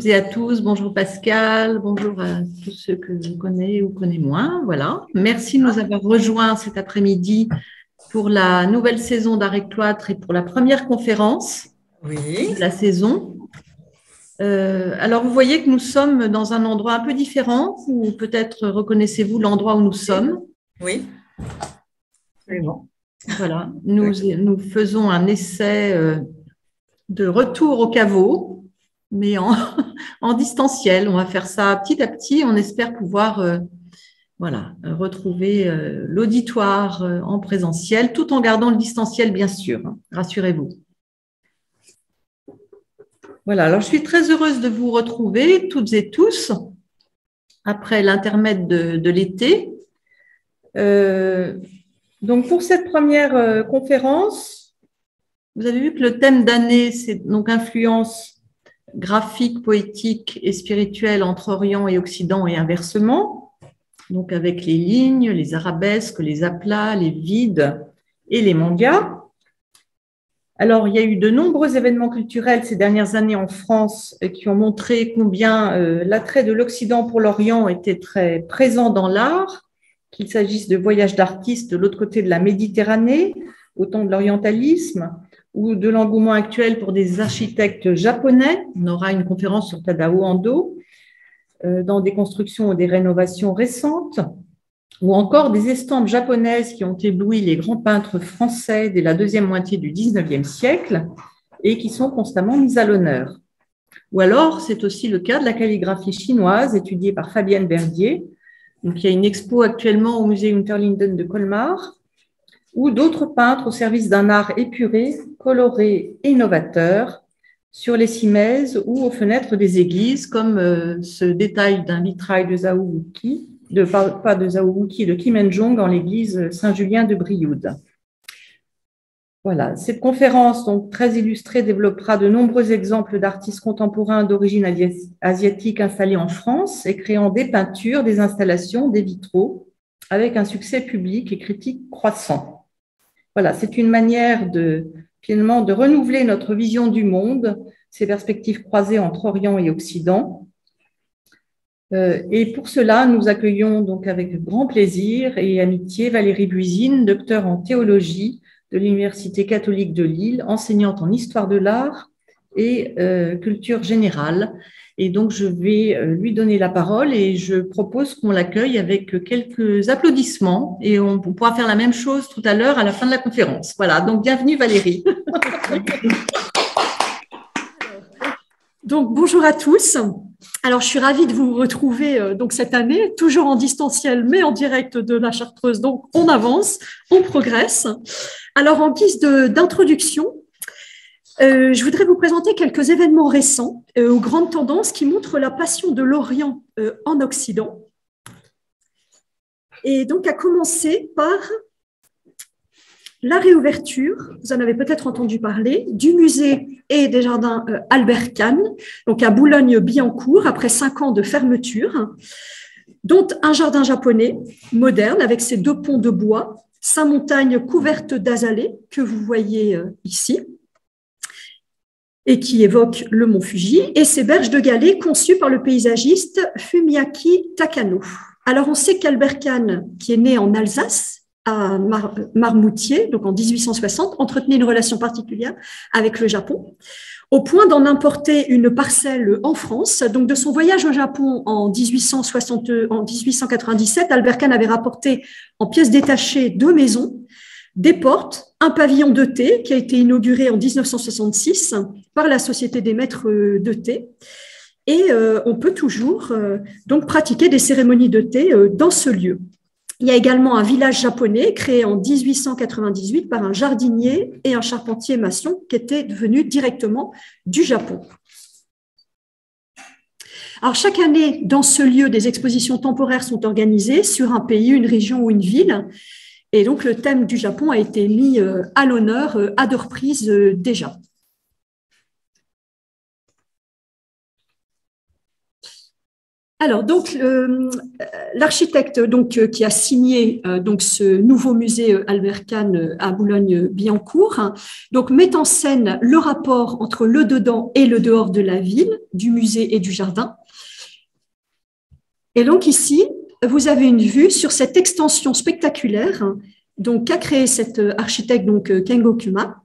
toutes et à tous. Bonjour Pascal, bonjour à tous ceux que je connais ou connais moins. Voilà. Merci de nous avoir rejoints cet après-midi pour la nouvelle saison d'Arrêt Cloître et pour la première conférence de la saison. Alors, vous voyez que nous sommes dans un endroit un peu différent, ou peut-être reconnaissez-vous l'endroit où nous sommes? Oui, absolument. Voilà, nous faisons un essai de retour au caveau, mais en distanciel. On va faire ça petit à petit. On espère pouvoir retrouver l'auditoire en présentiel, tout en gardant le distanciel, bien sûr. Hein, rassurez-vous. Voilà, alors je suis très heureuse de vous retrouver toutes et tous après l'intermède de l'été. Donc, pour cette première conférence, vous avez vu que le thème d'année, c'est donc influence graphique, poétique et spirituelle entre Orient et Occident et inversement, donc avec les lignes, les arabesques, les aplats, les vides et les mangas. Alors, il y a eu de nombreux événements culturels ces dernières années en France qui ont montré combien l'attrait de l'Occident pour l'Orient était très présent dans l'art, qu'il s'agisse de voyages d'artistes de l'autre côté de la Méditerranée, au temps de l'orientalisme, ou de l'engouement actuel pour des architectes japonais. On aura une conférence sur Tadao Ando, dans des constructions ou des rénovations récentes, ou encore des estampes japonaises qui ont ébloui les grands peintres français dès la deuxième moitié du XIXe siècle et qui sont constamment mises à l'honneur. Ou alors, c'est aussi le cas de la calligraphie chinoise étudiée par Fabienne Verdier. Donc, il y a une expo actuellement au musée Unterlinden de Colmar, ou d'autres peintres au service d'un art épuré, coloré et novateur sur les cimaises ou aux fenêtres des églises, comme ce détail d'un vitrail de Zhao Wuqi, pas de Zhao Wuqi, de Kim En-jong dans l'église Saint-Julien de Brioude. Voilà, cette conférence, donc très illustrée, développera de nombreux exemples d'artistes contemporains d'origine asiatique installés en France et créant des peintures, des installations, des vitraux, avec un succès public et critique croissant. Voilà, c'est une manière finalement de renouveler notre vision du monde, ces perspectives croisées entre Orient et Occident. Et pour cela, nous accueillons donc avec grand plaisir et amitié Valérie Buisine, docteure en théologie de l'Université catholique de Lille, enseignante en histoire de l'art et culture générale. Et donc, je vais lui donner la parole et je propose qu'on l'accueille avec quelques applaudissements et on pourra faire la même chose tout à l'heure à la fin de la conférence. Voilà, donc bienvenue Valérie. Donc, bonjour à tous. Alors, je suis ravie de vous retrouver donc cette année, toujours en distanciel, mais en direct de la Chartreuse. Donc, on avance, on progresse. Alors, en guise d'introduction, je voudrais vous présenter quelques événements récents aux grandes tendances qui montrent la passion de l'Orient en Occident. Et donc, à commencer par la réouverture, vous en avez peut-être entendu parler, du musée et des jardins Albert Kahn, donc à Boulogne-Billancourt, après 5 ans de fermeture, dont un jardin japonais moderne avec ses 2 ponts de bois, sa montagne couverte d'azalées que vous voyez ici, et qui évoque le mont Fuji, et ses berges de galets conçues par le paysagiste Fumiaki Takano. Alors, on sait qu'Albert Kahn, qui est né en Alsace, à Marmoutier, donc en 1860, entretenait une relation particulière avec le Japon, au point d'en importer une parcelle en France. Donc, de son voyage au Japon en 1897, Albert Kahn avait rapporté en pièces détachées 2 maisons, des portes, un pavillon de thé qui a été inauguré en 1966 par la Société des maîtres de thé. Et on peut toujours donc pratiquer des cérémonies de thé dans ce lieu. Il y a également un village japonais créé en 1898 par un jardinier et un charpentier maçon qui étaient devenus directement du Japon. Alors, chaque année, dans ce lieu, des expositions temporaires sont organisées sur un pays, une région ou une ville. Et donc, le thème du Japon a été mis à l'honneur à 2 reprises déjà. Alors, donc, l'architecte qui a signé donc, ce nouveau musée Albert Kahn à Boulogne-Billancourt donc, met en scène le rapport entre le dedans et le dehors de la ville, du musée et du jardin. Et donc, ici, vous avez une vue sur cette extension spectaculaire donc, qu'a créé cet architecte donc, Kengo Kuma.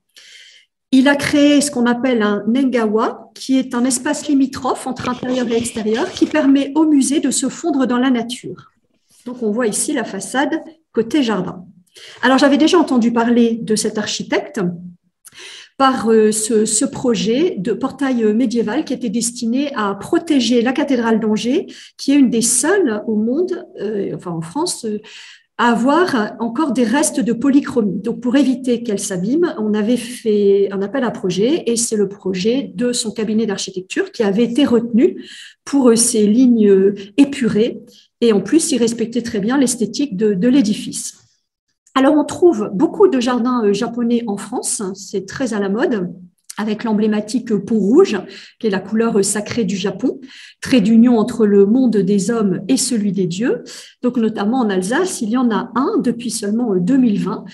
Il a créé ce qu'on appelle un nengawa, qui est un espace limitrophe entre intérieur et extérieur qui permet au musée de se fondre dans la nature. Donc, on voit ici la façade côté jardin. Alors, j'avais déjà entendu parler de cet architecte par ce projet de portail médiéval qui était destiné à protéger la cathédrale d'Angers, qui est une des seules au monde, enfin en France, à avoir encore des restes de polychromie. Donc, pour éviter qu'elle s'abîme, on avait fait un appel à projet et c'est le projet de son cabinet d'architecture qui avait été retenu pour ces lignes épurées et en plus, il respectait très bien l'esthétique de l'édifice. Alors, on trouve beaucoup de jardins japonais en France, c'est très à la mode, avec l'emblématique pont rouge, qui est la couleur sacrée du Japon, trait d'union entre le monde des hommes et celui des dieux. Donc, notamment en Alsace, il y en a un depuis seulement 2020.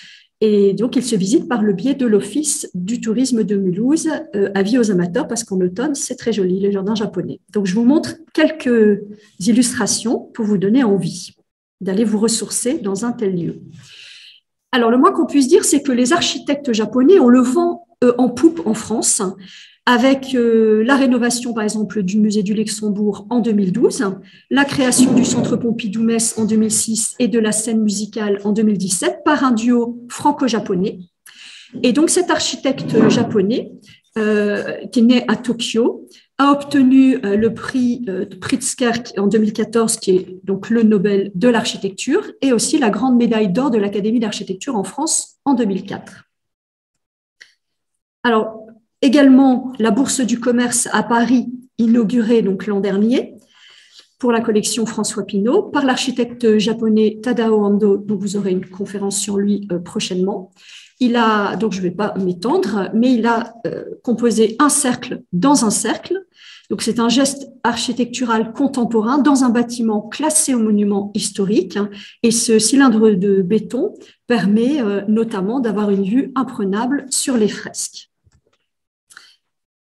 Et donc, il se visite par le biais de l'Office du tourisme de Mulhouse, avis aux amateurs, parce qu'en automne, c'est très joli, les jardins japonais. Donc, je vous montre quelques illustrations pour vous donner envie d'aller vous ressourcer dans un tel lieu. Alors, le moins qu'on puisse dire, c'est que les architectes japonais, on le vend en poupe en France, avec la rénovation, par exemple, du musée du Luxembourg en 2012, la création du Centre Pompidou-Metz en 2006 et de la scène musicale en 2017 par un duo franco-japonais. Et donc, cet architecte japonais, qui est né à Tokyo, a obtenu le prix Pritzker en 2014, qui est donc le Nobel de l'architecture, et aussi la grande médaille d'or de l'Académie d'architecture en France en 2004. Alors, également, la Bourse du commerce à Paris, inaugurée donc l'an dernier, pour la collection François Pinault, par l'architecte japonais Tadao Ando, dont vous aurez une conférence sur lui prochainement. Il a, donc je ne vais pas m'étendre, mais il a composé un cercle dans un cercle. Donc, c'est un geste architectural contemporain dans un bâtiment classé au monument historique. Et ce cylindre de béton permet notamment d'avoir une vue imprenable sur les fresques.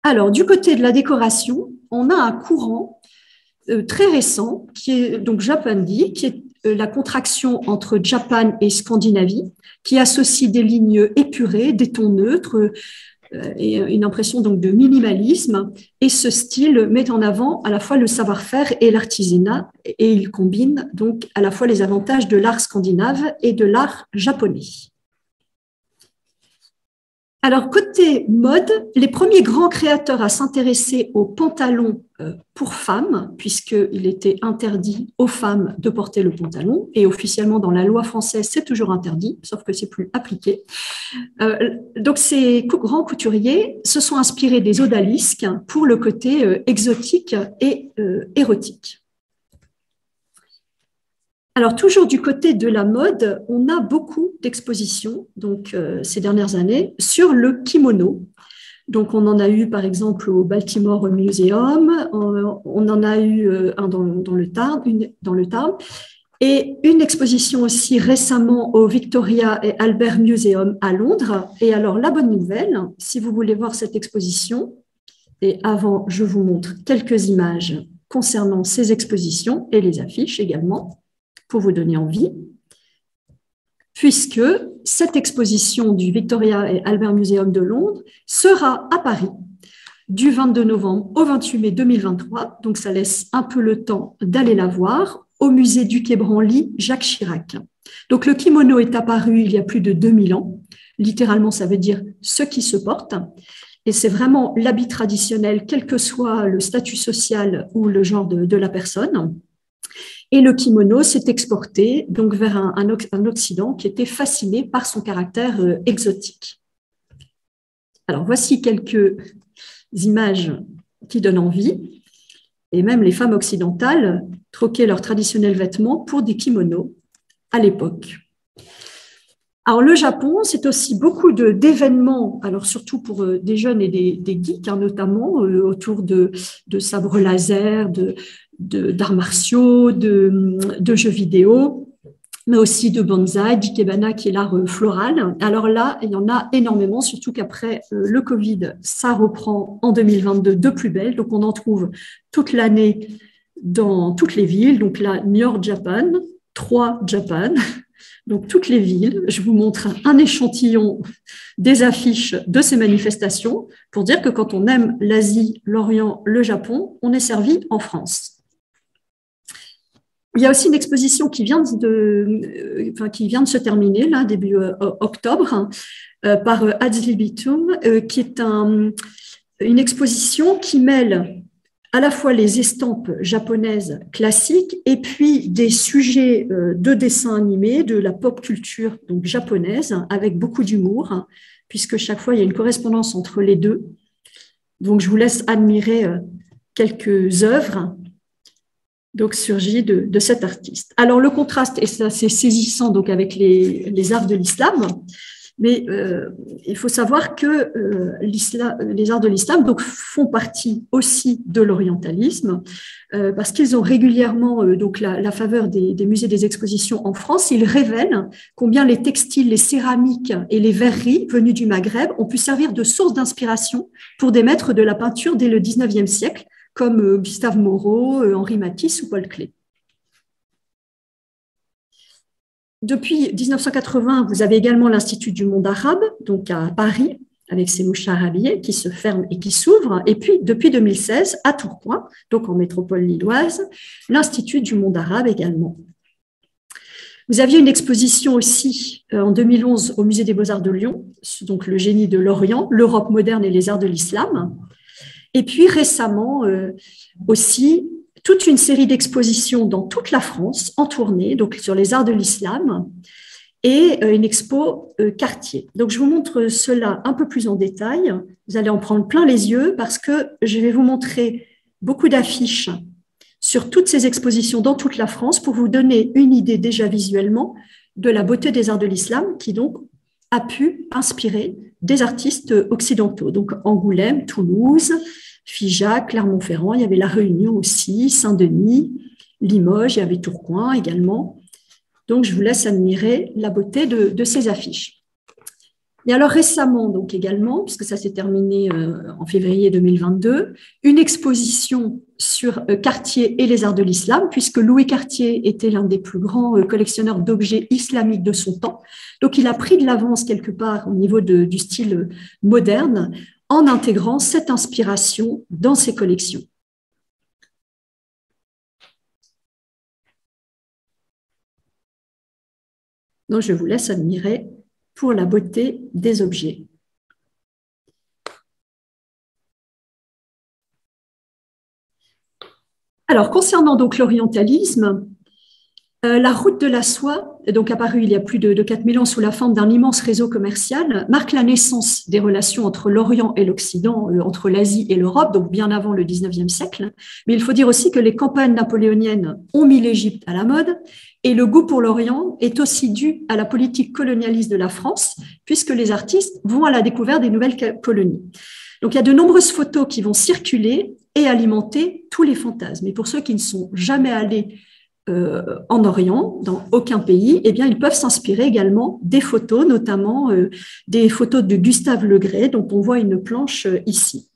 Alors, du côté de la décoration, on a un courant très récent qui est donc Japandi, qui est la contraction entre Japan et Scandinavie, qui associe des lignes épurées, des tons neutres et une impression donc de minimalisme. Et ce style met en avant à la fois le savoir-faire et l'artisanat, et il combine donc à la fois les avantages de l'art scandinave et de l'art japonais. Alors, côté mode, les premiers grands créateurs à s'intéresser aux pantalons pour femmes, puisqu'il était interdit aux femmes de porter le pantalon, et officiellement dans la loi française, c'est toujours interdit, sauf que c'est plus appliqué. Donc, ces grands couturiers se sont inspirés des odalisques pour le côté exotique et érotique. Alors, toujours du côté de la mode, on a beaucoup d'expositions donc, ces dernières années sur le kimono. Donc, on en a eu, par exemple, au Baltimore Museum, on en a eu un dans le Tarn, et une exposition aussi récemment au Victoria et Albert Museum à Londres. Et alors, la bonne nouvelle, si vous voulez voir cette exposition, et avant, je vous montre quelques images concernant ces expositions et les affiches également, pour vous donner envie, puisque cette exposition du Victoria et Albert Museum de Londres sera à Paris du 22 novembre au 28 mai 2023, donc ça laisse un peu le temps d'aller la voir, au musée du Quai Branly Jacques Chirac. Donc le kimono est apparu il y a plus de 2000 ans, littéralement ça veut dire ce qui se porte, et c'est vraiment l'habit traditionnel, quel que soit le statut social ou le genre de la personne. Et le kimono s'est exporté donc vers un Occident qui était fasciné par son caractère exotique. Alors, voici quelques images qui donnent envie. Et même les femmes occidentales troquaient leurs traditionnels vêtements pour des kimonos à l'époque. Alors, le Japon, c'est aussi beaucoup d'événements, alors surtout pour des jeunes et des geeks, hein, notamment autour de sabres laser, d'arts martiaux, de jeux vidéo, mais aussi de bonsaï, d'ikebana, qui est l'art floral. Alors là, il y en a énormément, surtout qu'après le Covid, ça reprend en 2022 de plus belle. Donc, on en trouve toute l'année dans toutes les villes. Donc là, New York, Japan, 3 Japan. Donc, toutes les villes, je vous montre un échantillon des affiches de ces manifestations pour dire que quand on aime l'Asie, l'Orient, le Japon, on est servi en France. Il y a aussi une exposition qui vient de se terminer, là, début octobre, par Adzli Bitum, qui est une exposition qui mêle à la fois les estampes japonaises classiques et puis des sujets de dessins animés, de la pop culture donc japonaise, avec beaucoup d'humour, puisque chaque fois, il y a une correspondance entre les deux. Donc, je vous laisse admirer quelques œuvres donc, surgies de cet artiste. Alors, le contraste, et ça c'est saisissant donc, avec les arts de l'islam, mais il faut savoir que les arts de l'islam donc, font partie aussi de l'orientalisme parce qu'ils ont régulièrement donc, la faveur des musées des expositions en France. Ils révèlent combien les textiles, les céramiques et les verreries venues du Maghreb ont pu servir de source d'inspiration pour des maîtres de la peinture dès le 19e siècle, comme Gustave Moreau, Henri Matisse ou Paul Klee. Depuis 1980, vous avez également l'Institut du monde arabe, donc à Paris, avec ses mouches arabiées qui se ferment et qui s'ouvrent. Et puis, depuis 2016, à Tourcoing, donc en métropole lilloise, l'Institut du monde arabe également. Vous aviez une exposition aussi en 2011 au Musée des Beaux-Arts de Lyon, donc le génie de l'Orient, l'Europe moderne et les arts de l'islam. Et puis récemment aussi, toute une série d'expositions dans toute la France, en tournée, donc sur les arts de l'islam, et une expo Cartier. Donc, je vous montre cela un peu plus en détail. Vous allez en prendre plein les yeux parce que je vais vous montrer beaucoup d'affiches sur toutes ces expositions dans toute la France pour vous donner une idée déjà visuellement de la beauté des arts de l'islam qui donc a pu inspirer des artistes occidentaux. Donc, Angoulême, Toulouse, Figeac, Clermont-Ferrand, il y avait La Réunion aussi, Saint-Denis, Limoges, il y avait Tourcoing également. Donc, je vous laisse admirer la beauté de ces affiches. Et alors récemment, donc également, puisque ça s'est terminé en février 2022, une exposition sur Cartier et les arts de l'islam, puisque Louis Cartier était l'un des plus grands collectionneurs d'objets islamiques de son temps. Donc, il a pris de l'avance quelque part au niveau du style moderne, en intégrant cette inspiration dans ses collections. Donc, je vous laisse admirer pour la beauté des objets. Alors, concernant donc l'orientalisme, la route de la soie, donc apparue il y a plus de 4000 ans sous la forme d'un immense réseau commercial, marque la naissance des relations entre l'Orient et l'Occident, entre l'Asie et l'Europe, donc bien avant le 19e siècle. Mais il faut dire aussi que les campagnes napoléoniennes ont mis l'Égypte à la mode et le goût pour l'Orient est aussi dû à la politique colonialiste de la France, puisque les artistes vont à la découverte des nouvelles colonies. Donc il y a de nombreuses photos qui vont circuler et alimenter tous les fantasmes. Et pour ceux qui ne sont jamais allés en Orient, dans aucun pays, eh bien, ils peuvent s'inspirer également des photos, notamment des photos de Gustave Le Gray, dont on voit une planche ici.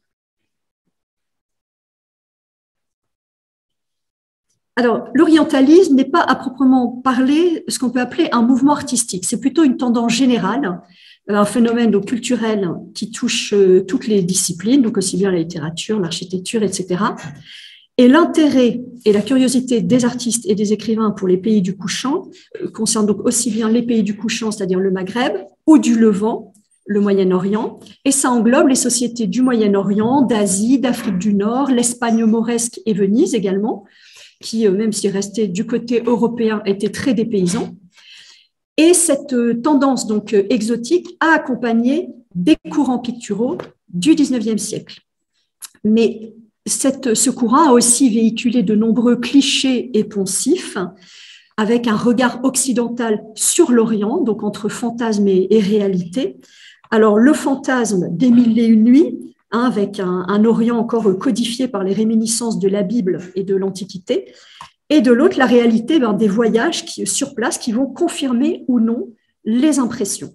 Alors, l'orientalisme n'est pas à proprement parler ce qu'on peut appeler un mouvement artistique, c'est plutôt une tendance générale, un phénomène donc, culturel qui touche toutes les disciplines, donc aussi bien la littérature, l'architecture, etc. Et l'intérêt et la curiosité des artistes et des écrivains pour les pays du couchant concerne donc aussi bien les pays du couchant, c'est-à-dire le Maghreb, ou du Levant, le Moyen-Orient, et ça englobe les sociétés du Moyen-Orient, d'Asie, d'Afrique du Nord, l'Espagne mauresque et Venise également, qui, même s'ils restaient du côté européen, étaient très dépaysants. Et cette tendance donc exotique a accompagné des courants picturaux du XIXe siècle. Mais ce courant a aussi véhiculé de nombreux clichés et poncifs, avec un regard occidental sur l'Orient, donc entre fantasme et réalité. Alors, le fantasme des Mille et une nuits, avec un Orient encore codifié par les réminiscences de la Bible et de l'Antiquité, et de l'autre, la réalité des voyages sur place qui vont confirmer ou non les impressions.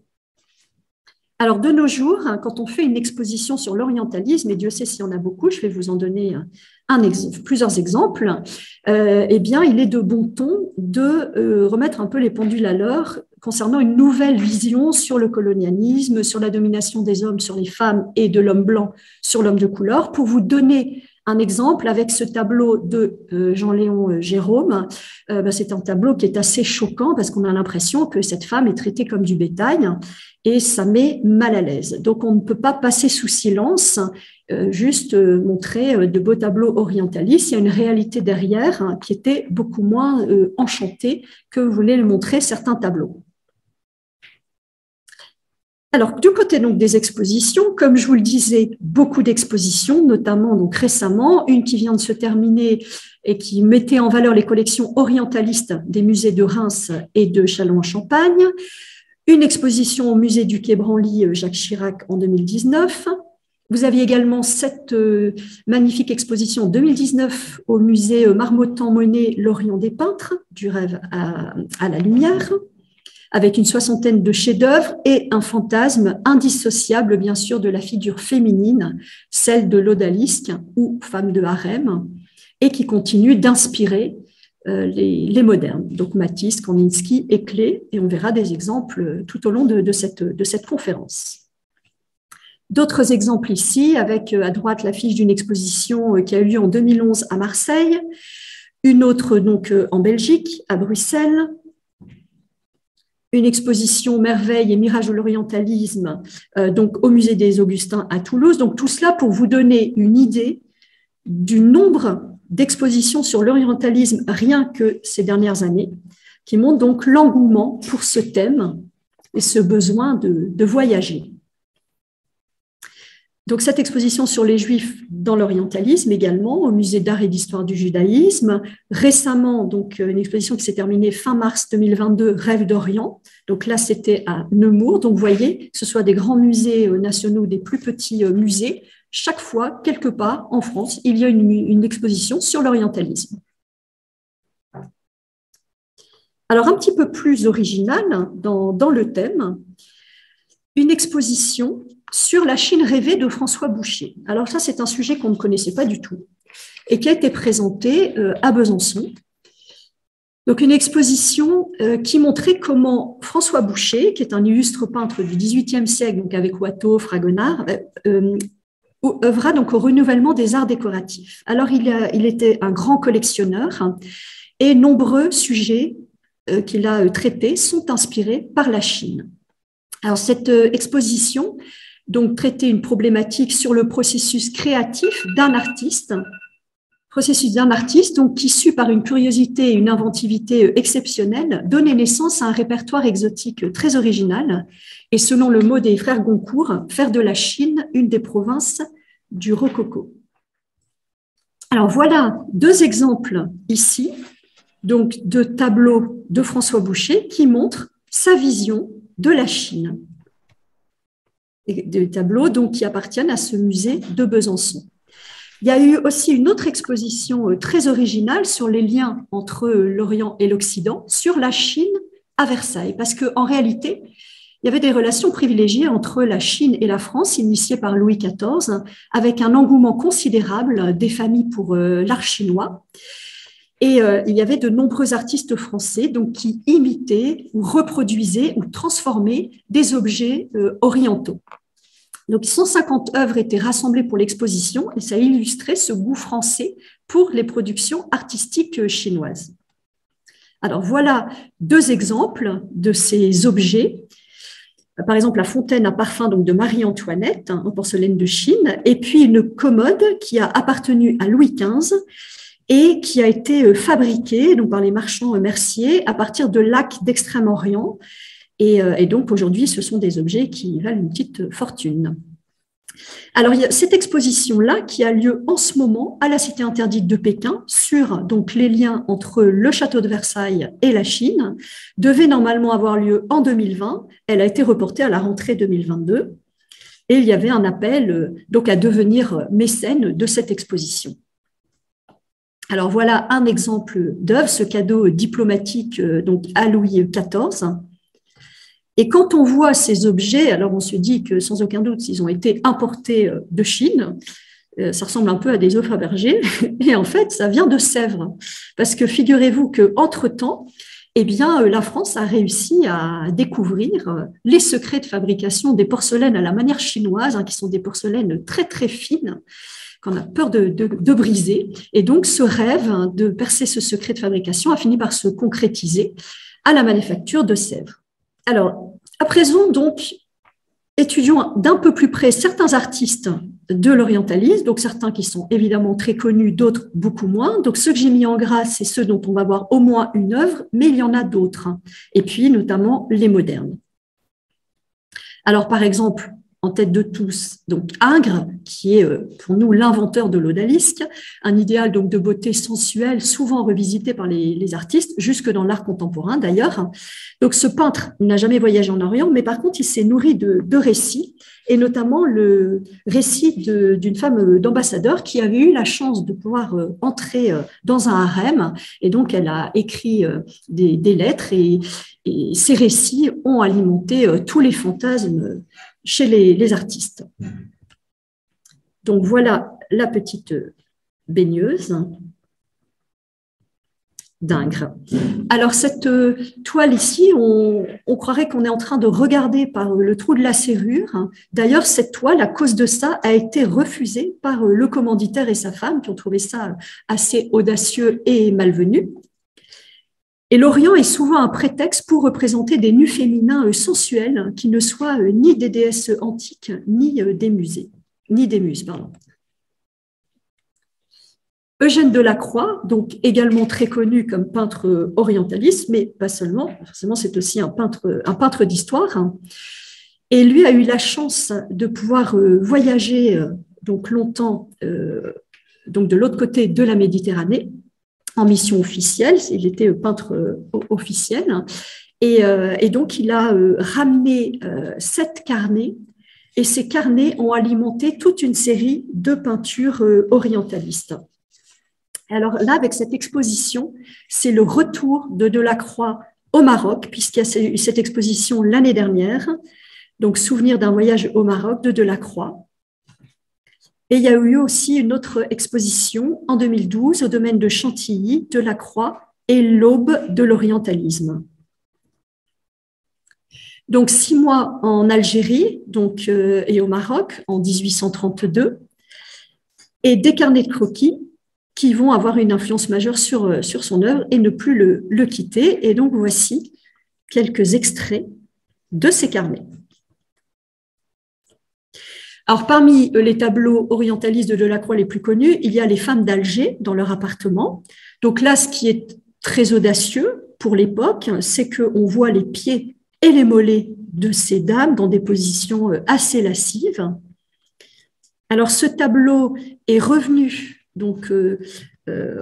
Alors, de nos jours, quand on fait une exposition sur l'orientalisme, et Dieu sait s'il y en a beaucoup, je vais vous en donner plusieurs exemples, eh bien, il est de bon ton de remettre un peu les pendules à l'heure concernant une nouvelle vision sur le colonialisme, sur la domination des hommes sur les femmes et de l'homme blanc sur l'homme de couleur. Pour vous donner un exemple, avec ce tableau de Jean-Léon Gérôme, c'est un tableau qui est assez choquant parce qu'on a l'impression que cette femme est traitée comme du bétail et ça met mal à l'aise. Donc, on ne peut pas passer sous silence, juste montrer de beaux tableaux orientalistes. Il y a une réalité derrière qui était beaucoup moins enchantée que voulaient le montrer certains tableaux. Alors, du côté donc des expositions, comme je vous le disais, beaucoup d'expositions, notamment donc récemment, une qui vient de se terminer et qui mettait en valeur les collections orientalistes des musées de Reims et de Châlons-en-Champagne, une exposition au musée du Quai Branly Jacques Chirac en 2019. Vous aviez également cette magnifique exposition en 2019 au musée Marmottan-Monet, l'Orient des peintres, du rêve à la lumière, avec une soixantaine de chefs-d'œuvre et un fantasme indissociable, bien sûr, de la figure féminine, celle de l'odalisque ou femme de harem, et qui continue d'inspirer les modernes, donc Matisse, Kandinsky et Klee, et on verra des exemples tout au long de cette conférence. D'autres exemples ici, avec à droite l'affiche d'une exposition qui a eu lieu en 2011 à Marseille, une autre donc en Belgique, à Bruxelles, une exposition Merveille et Mirage de l'orientalisme donc au musée des Augustins à Toulouse. Donc tout cela pour vous donner une idée du nombre d'expositions sur l'orientalisme rien que ces dernières années, qui montrent donc l'engouement pour ce thème et ce besoin de voyager. Donc cette exposition sur les Juifs dans l'orientalisme également au musée d'art et d'histoire du judaïsme. Récemment, donc une exposition qui s'est terminée fin mars 2022, Rêve d'Orient. Donc là, c'était à Nemours. Donc vous voyez, que ce soit des grands musées nationaux ou des plus petits musées, chaque fois, quelque part en France, il y a une exposition sur l'orientalisme. Alors un petit peu plus original dans le thème, une exposition sur la Chine rêvée de François Boucher. Alors ça, c'est un sujet qu'on ne connaissait pas du tout et qui a été présenté à Besançon. Donc une exposition qui montrait comment François Boucher, qui est un illustre peintre du XVIIIe siècle, donc avec Watteau, Fragonard, œuvra donc au renouvellement des arts décoratifs. Alors il était un grand collectionneur et nombreux sujets qu'il a traités sont inspirés par la Chine. Alors cette exposition donc traitait une problématique sur le processus créatif d'un artiste, donc qui sut par une curiosité et une inventivité exceptionnelles donner naissance à un répertoire exotique très original et selon le mot des frères Goncourt, faire de la Chine une des provinces du rococo. Alors voilà deux exemples ici donc de tableaux de François Boucher qui montrent sa vision de la Chine. Et des tableaux donc, qui appartiennent à ce musée de Besançon. Il y a eu aussi une autre exposition très originale sur les liens entre l'Orient et l'Occident, sur la Chine à Versailles, parce qu'en réalité, il y avait des relations privilégiées entre la Chine et la France, initiées par Louis XIV, avec un engouement considérable des familles pour l'art chinois. Et il y avait de nombreux artistes français donc, qui imitaient ou reproduisaient ou transformaient des objets orientaux. Donc 150 œuvres étaient rassemblées pour l'exposition et ça illustrait ce goût français pour les productions artistiques chinoises. Alors voilà deux exemples de ces objets. Par exemple, la fontaine à parfum donc, de Marie-Antoinette en porcelaine de Chine et puis une commode qui a appartenu à Louis XV et qui a été fabriquée donc, par les marchands merciers à partir de lacs d'Extrême-Orient. Et donc, aujourd'hui, ce sont des objets qui valent une petite fortune. Alors, il y a cette exposition-là qui a lieu en ce moment à la Cité interdite de Pékin sur donc, les liens entre le château de Versailles et la Chine, devait normalement avoir lieu en 2020. Elle a été reportée à la rentrée 2022 et il y avait un appel donc, à devenir mécène de cette exposition. Alors, voilà un exemple d'œuvre, ce cadeau diplomatique donc, à Louis XIV. Et quand on voit ces objets, alors on se dit que sans aucun doute, s'ils ont été importés de Chine, ça ressemble un peu à des œufs Fabergé, et en fait, ça vient de Sèvres. Parce que figurez-vous qu'entre-temps, eh bien, la France a réussi à découvrir les secrets de fabrication des porcelaines à la manière chinoise, qui sont des porcelaines très, très fines, qu'on a peur de briser. Et donc, ce rêve de percer ce secret de fabrication a fini par se concrétiser à la manufacture de Sèvres. Alors, à présent, donc, étudions d'un peu plus près certains artistes de l'orientalisme, donc certains qui sont évidemment très connus, d'autres beaucoup moins. Donc, ceux que j'ai mis en gras, c'est ceux dont on va voir au moins une œuvre, mais il y en a d'autres. Et puis, notamment, les modernes. Alors, par exemple, en tête de tous, donc Ingres, qui est pour nous l'inventeur de l'odalisque, un idéal donc de beauté sensuelle, souvent revisité par les artistes, jusque dans l'art contemporain d'ailleurs. Donc ce peintre n'a jamais voyagé en Orient, mais par contre il s'est nourri de récits, et notamment le récit d'une femme d'ambassadeur qui avait eu la chance de pouvoir entrer dans un harem, et donc elle a écrit des lettres, et ces récits ont alimenté tous les fantasmes chez les artistes. Donc voilà la petite baigneuse d'Ingres. Alors cette toile ici, on croirait qu'on est en train de regarder par le trou de la serrure. D'ailleurs, cette toile, à cause de ça, a été refusée par le commanditaire et sa femme, qui ont trouvé ça assez audacieux et malvenu. Et l'Orient est souvent un prétexte pour représenter des nus féminins sensuels qui ne soient ni des déesses antiques, ni des muses. Eugène Delacroix, donc également très connu comme peintre orientaliste, mais pas seulement, forcément c'est aussi un peintre d'histoire. Et lui a eu la chance de pouvoir voyager donc longtemps donc de l'autre côté de la Méditerranée, en mission officielle, il était peintre officiel, et donc il a ramené 7 carnets, et ces carnets ont alimenté toute une série de peintures orientalistes. Alors là, avec cette exposition, c'est le retour de Delacroix au Maroc, puisqu'il y a eu cette exposition l'année dernière, donc souvenir d'un voyage au Maroc de Delacroix. Et il y a eu aussi une autre exposition en 2012 au domaine de Chantilly, Delacroix et l'aube de l'orientalisme. Donc 6 mois en Algérie donc, et au Maroc en 1832, et des carnets de croquis qui vont avoir une influence majeure sur son œuvre et ne plus le quitter. Et donc voici quelques extraits de ces carnets. Alors, parmi les tableaux orientalistes de Delacroix les plus connus, il y a les femmes d'Alger dans leur appartement. Donc là, ce qui est très audacieux pour l'époque, c'est qu'on voit les pieds et les mollets de ces dames dans des positions assez lascives. Alors, ce tableau est revenu donc,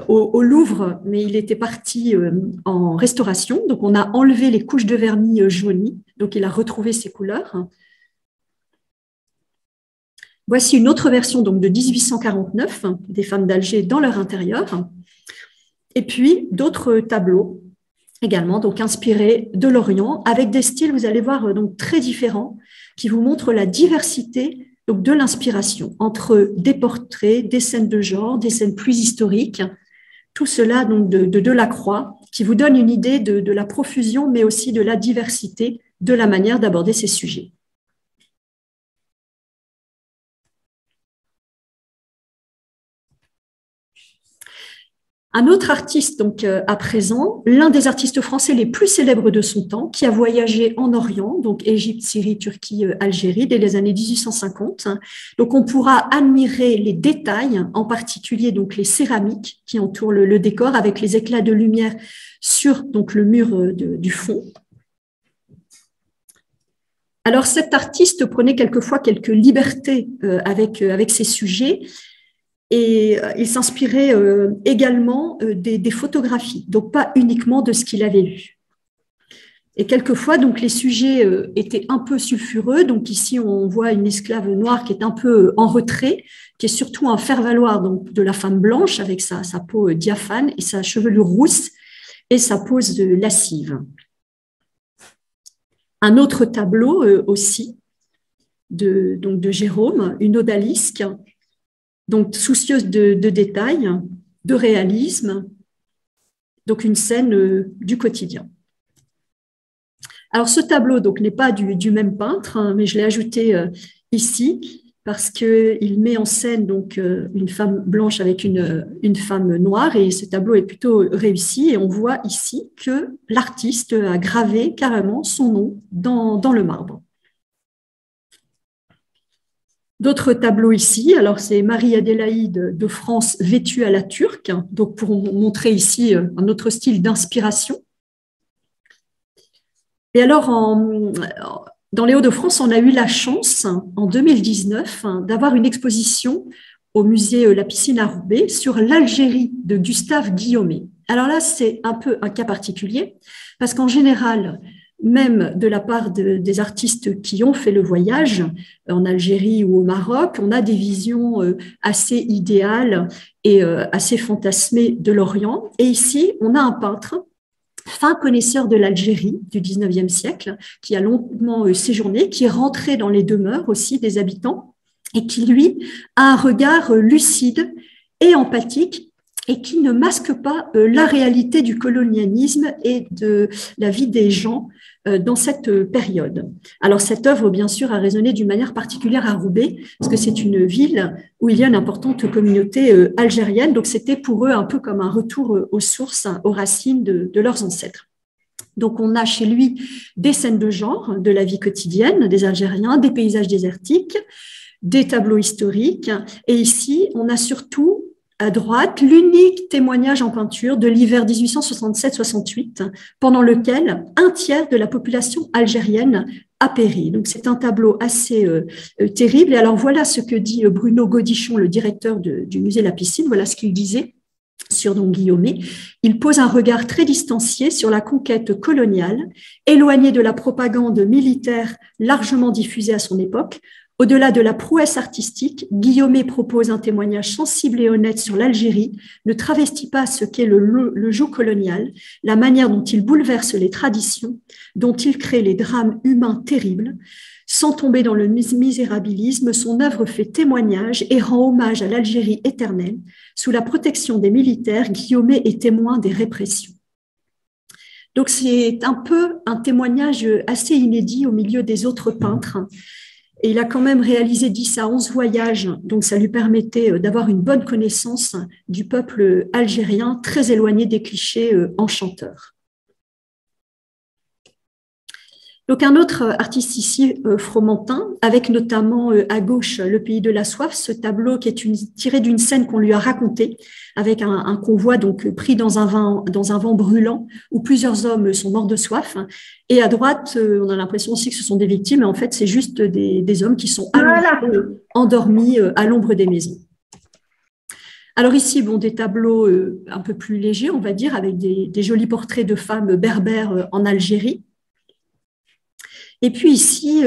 au Louvre, mais il était parti en restauration. Donc, on a enlevé les couches de vernis jaunies. Donc, il a retrouvé ses couleurs. Voici une autre version donc, de 1849, des femmes d'Alger dans leur intérieur. Et puis, d'autres tableaux également, donc inspirés de l'Orient, avec des styles, vous allez voir, donc, très différents, qui vous montrent la diversité donc, de l'inspiration entre des portraits, des scènes de genre, des scènes plus historiques, tout cela donc, de Delacroix, qui vous donne une idée de la profusion, mais aussi de la diversité de la manière d'aborder ces sujets. Un autre artiste, donc à présent, l'un des artistes français les plus célèbres de son temps, qui a voyagé en Orient, donc Égypte, Syrie, Turquie, Algérie, dès les années 1850. Donc on pourra admirer les détails, en particulier donc les céramiques qui entourent le décor, avec les éclats de lumière sur donc le mur du fond. Alors, cet artiste prenait quelquefois quelques libertés avec ses sujets et il s'inspirait également des photographies, donc pas uniquement de ce qu'il avait lu. Et quelquefois, donc, les sujets étaient un peu sulfureux. Donc, ici, on voit une esclave noire qui est un peu en retrait, qui est surtout un faire-valoir donc, de la femme blanche avec sa peau diaphane et sa chevelure rousse et sa pose lascive. Un autre tableau aussi de Jérôme, une odalisque, donc soucieuse de détails, de réalisme, donc une scène du quotidien. Alors, ce tableau donc n'est pas du même peintre, hein, mais je l'ai ajouté ici parce qu'il met en scène donc une femme blanche avec une femme noire et ce tableau est plutôt réussi et on voit ici que l'artiste a gravé carrément son nom dans le marbre. D'autres tableaux ici, alors c'est Marie-Adélaïde de France vêtue à la turque, donc pour montrer ici un autre style d'inspiration. Et alors, dans les Hauts-de-France, on a eu la chance, en 2019, d'avoir une exposition au musée La Piscine à Roubaix sur l'Algérie de Gustave Guillaumet. Alors là, c'est un peu un cas particulier, parce qu'en général, même de la part des artistes qui ont fait le voyage en Algérie ou au Maroc, on a des visions assez idéales et assez fantasmées de l'Orient. Et ici, on a un peintre fin connaisseur de l'Algérie du 19e siècle, qui a longuement séjourné, qui est rentré dans les demeures aussi des habitants et qui, lui, a un regard lucide et empathique et qui ne masque pas la réalité du colonialisme et de la vie des gens dans cette période. Alors, cette œuvre, bien sûr, a résonné d'une manière particulière à Roubaix, parce que c'est une ville où il y a une importante communauté algérienne, donc c'était pour eux un peu comme un retour aux sources, aux racines de leurs ancêtres. Donc, on a chez lui des scènes de genre, de la vie quotidienne des Algériens, des paysages désertiques, des tableaux historiques, et ici, on a surtout à droite, l'unique témoignage en peinture de l'hiver 1867-68, pendant lequel un tiers de la population algérienne a péri. Donc, c'est un tableau assez terrible. Et alors, voilà ce que dit Bruno Godichon, le directeur du musée La Piscine. Voilà ce qu'il disait sur Guillaumet. Il pose un regard très distancié sur la conquête coloniale, éloigné de la propagande militaire largement diffusée à son époque. Au-delà de la prouesse artistique, Guillaumet propose un témoignage sensible et honnête sur l'Algérie, ne travestit pas ce qu'est le joug colonial, la manière dont il bouleverse les traditions, dont il crée les drames humains terribles. Sans tomber dans le misérabilisme, son œuvre fait témoignage et rend hommage à l'Algérie éternelle. Sous la protection des militaires, Guillaumet est témoin des répressions. Donc c'est un peu un témoignage assez inédit au milieu des autres peintres. Et il a quand même réalisé 10 à 11 voyages, donc ça lui permettait d'avoir une bonne connaissance du peuple algérien, très éloigné des clichés enchanteurs. Donc un autre artiste ici, Fromentin, avec notamment à gauche Le pays de la soif, ce tableau qui est tiré d'une scène qu'on lui a racontée, avec un convoi donc pris dans un vent brûlant où plusieurs hommes sont morts de soif. Et à droite, on a l'impression aussi que ce sont des victimes, mais en fait c'est juste des hommes qui sont endormis à l'ombre des maisons. Alors ici, des tableaux un peu plus légers, on va dire, avec des jolis portraits de femmes berbères en Algérie. Et puis ici,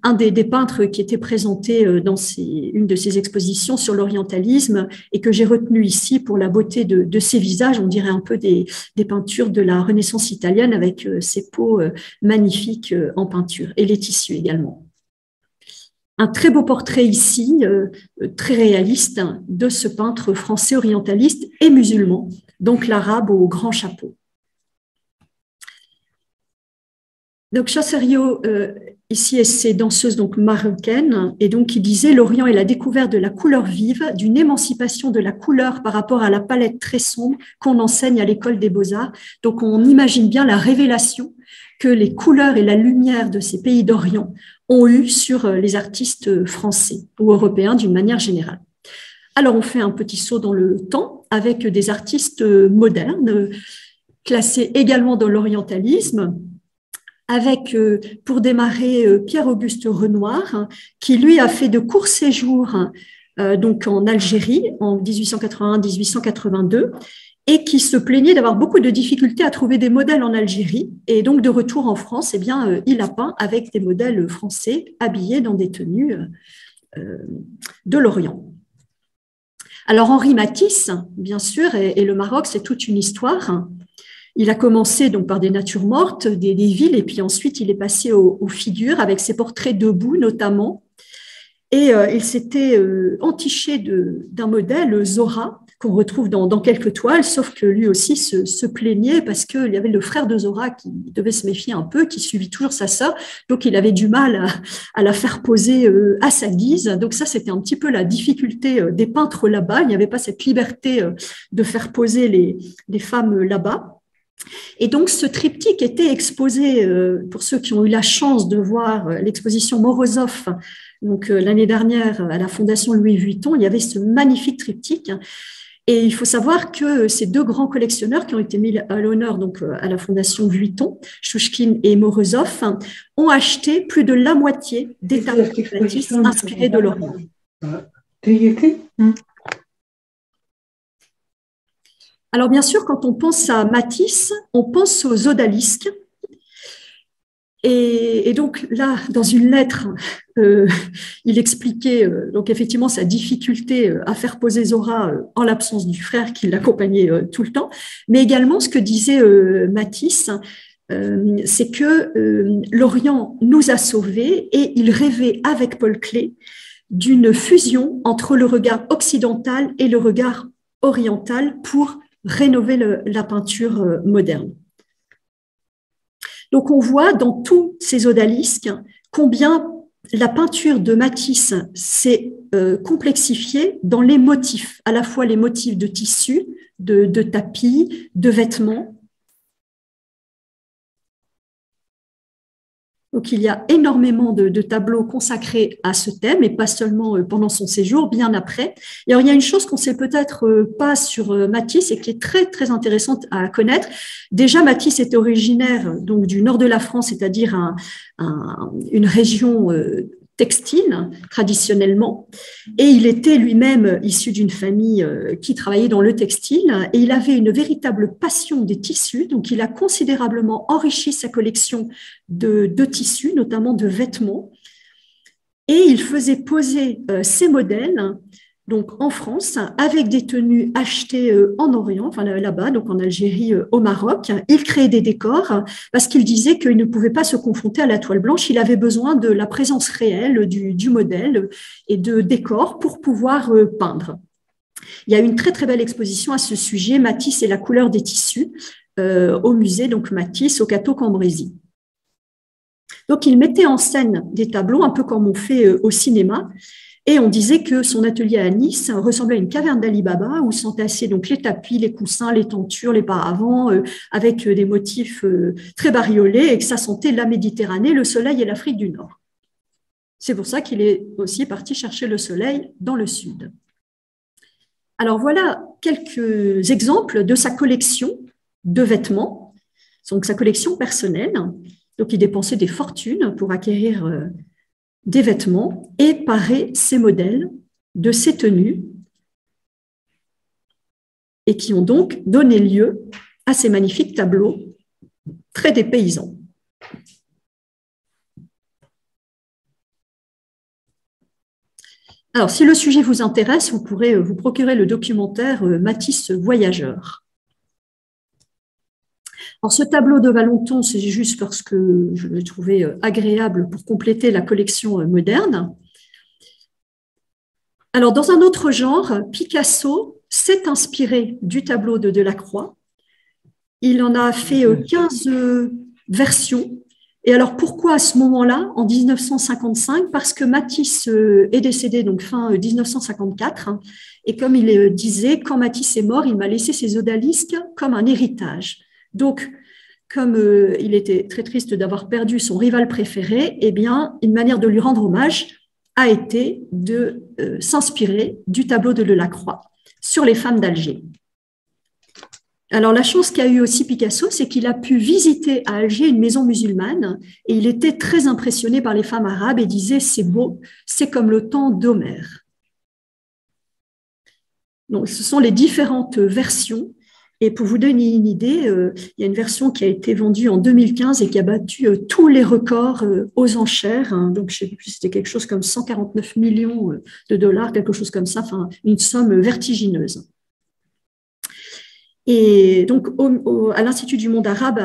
un des peintres qui était présenté dans une de ces expositions sur l'orientalisme et que j'ai retenu ici pour la beauté de ses visages, on dirait un peu des peintures de la Renaissance italienne avec ses peaux magnifiques en peinture et les tissus également. Un très beau portrait ici, très réaliste, de ce peintre français orientaliste et musulman, donc l'arabe au grand chapeau. Donc Chassériau, ici, c'est danseuse donc marocaine, et donc il disait « L'Orient est la découverte de la couleur vive, d'une émancipation de la couleur par rapport à la palette très sombre qu'on enseigne à l'école des beaux-arts ». Donc on imagine bien la révélation que les couleurs et la lumière de ces pays d'Orient ont eu sur les artistes français ou européens d'une manière générale. Alors on fait un petit saut dans le temps avec des artistes modernes, classés également dans l'orientalisme. avec, pour démarrer, Pierre-Auguste Renoir, hein, qui lui a fait de courts séjours donc en Algérie en 1881-1882 et qui se plaignait d'avoir beaucoup de difficultés à trouver des modèles en Algérie. Et donc, de retour en France, eh bien, il a peint avec des modèles français habillés dans des tenues de l'Orient. Alors, Henri Matisse, bien sûr, et le Maroc, c'est toute une histoire. Il a commencé donc par des natures mortes, des villes, et puis ensuite, il est passé aux figures avec ses portraits debout, notamment. Et il s'était entiché d'un modèle, Zola, qu'on retrouve dans quelques toiles, sauf que lui aussi se plaignait parce qu'il y avait le frère de Zola qui devait se méfier un peu, qui suivit toujours sa sœur, donc il avait du mal à la faire poser à sa guise. Donc ça, c'était un petit peu la difficulté des peintres là-bas. Il n'y avait pas cette liberté de faire poser les femmes là-bas. Et donc, ce triptyque était exposé, pour ceux qui ont eu la chance de voir l'exposition Morozov, donc l'année dernière à la Fondation Louis Vuitton, il y avait ce magnifique triptyque. Et il faut savoir que ces deux grands collectionneurs qui ont été mis à l'honneur donc à la Fondation Vuitton, Chouchkine et Morozov, ont acheté plus de la moitié des tableaux de Matisse inspirés de l'Orient. Alors bien sûr, quand on pense à Matisse, on pense aux odalisques. Et donc là, dans une lettre, il expliquait donc effectivement sa difficulté à faire poser Zola en l'absence du frère qui l'accompagnait tout le temps, mais également ce que disait Matisse, c'est que l'Orient nous a sauvés et il rêvait avec Paul Klee d'une fusion entre le regard occidental et le regard oriental pour rénover la peinture moderne. Donc, on voit dans tous ces odalisques combien la peinture de Matisse s'est complexifiée dans les motifs, à la fois les motifs de tissu, de tapis, de vêtements. Donc, il y a énormément de tableaux consacrés à ce thème, et pas seulement pendant son séjour, bien après. Et alors, il y a une chose qu'on ne sait peut-être pas sur Matisse et qui est très, très intéressante à connaître. Déjà, Matisse est originaire donc, du nord de la France, c'est-à-dire une région textile, traditionnellement, et il était lui-même issu d'une famille qui travaillait dans le textile, et il avait une véritable passion des tissus, donc il a considérablement enrichi sa collection de tissus, notamment de vêtements, et il faisait poser ses modèles donc en France, avec des tenues achetées en Orient, enfin là-bas, donc en Algérie, au Maroc. Il créait des décors parce qu'il disait qu'il ne pouvait pas se confronter à la toile blanche. Il avait besoin de la présence réelle du modèle et de décors pour pouvoir peindre. Il y a une très, très belle exposition à ce sujet, Matisse et la couleur des tissus, au musée donc Matisse, au Cateau-Cambrésis. Donc, il mettait en scène des tableaux, un peu comme on fait au cinéma. Et on disait que son atelier à Nice ressemblait à une caverne d'Ali Baba où s'entassaient donc les tapis, les coussins, les tentures, les paravents, avec des motifs très bariolés et que ça sentait la Méditerranée, le soleil et l'Afrique du Nord. C'est pour ça qu'il est aussi parti chercher le soleil dans le sud. Alors voilà quelques exemples de sa collection de vêtements, donc sa collection personnelle. Donc il dépensait des fortunes pour acquérir des vêtements et parer ces modèles de ces tenues et qui ont donc donné lieu à ces magnifiques tableaux très dépaysants. Alors, si le sujet vous intéresse, vous pourrez vous procurer le documentaire Matisse Voyageur. Alors, ce tableau de Valenton, c'est juste parce que je l'ai trouvé agréable pour compléter la collection moderne. Alors, dans un autre genre, Picasso s'est inspiré du tableau de Delacroix. Il en a fait 15 versions. Et alors, pourquoi à ce moment-là, en 1955? Parce que Matisse est décédé donc fin 1954. Et comme il disait, quand Matisse est mort, il m'a laissé ses odalisques comme un héritage. Donc, comme il était très triste d'avoir perdu son rival préféré, eh bien, une manière de lui rendre hommage a été de s'inspirer du tableau de Delacroix sur les femmes d'Alger. Alors, la chance qu'a eu aussi Picasso, c'est qu'il a pu visiter à Alger une maison musulmane et il était très impressionné par les femmes arabes et disait « c'est beau, c'est comme le temps d'Homère ». Donc, ce sont les différentes versions. Et pour vous donner une idée, il y a une version qui a été vendue en 2015 et qui a battu tous les records aux enchères. Hein. Donc, je ne sais plus, c'était quelque chose comme 149 millions de dollars, quelque chose comme ça, enfin, une somme vertigineuse. Et donc, à l'Institut du monde arabe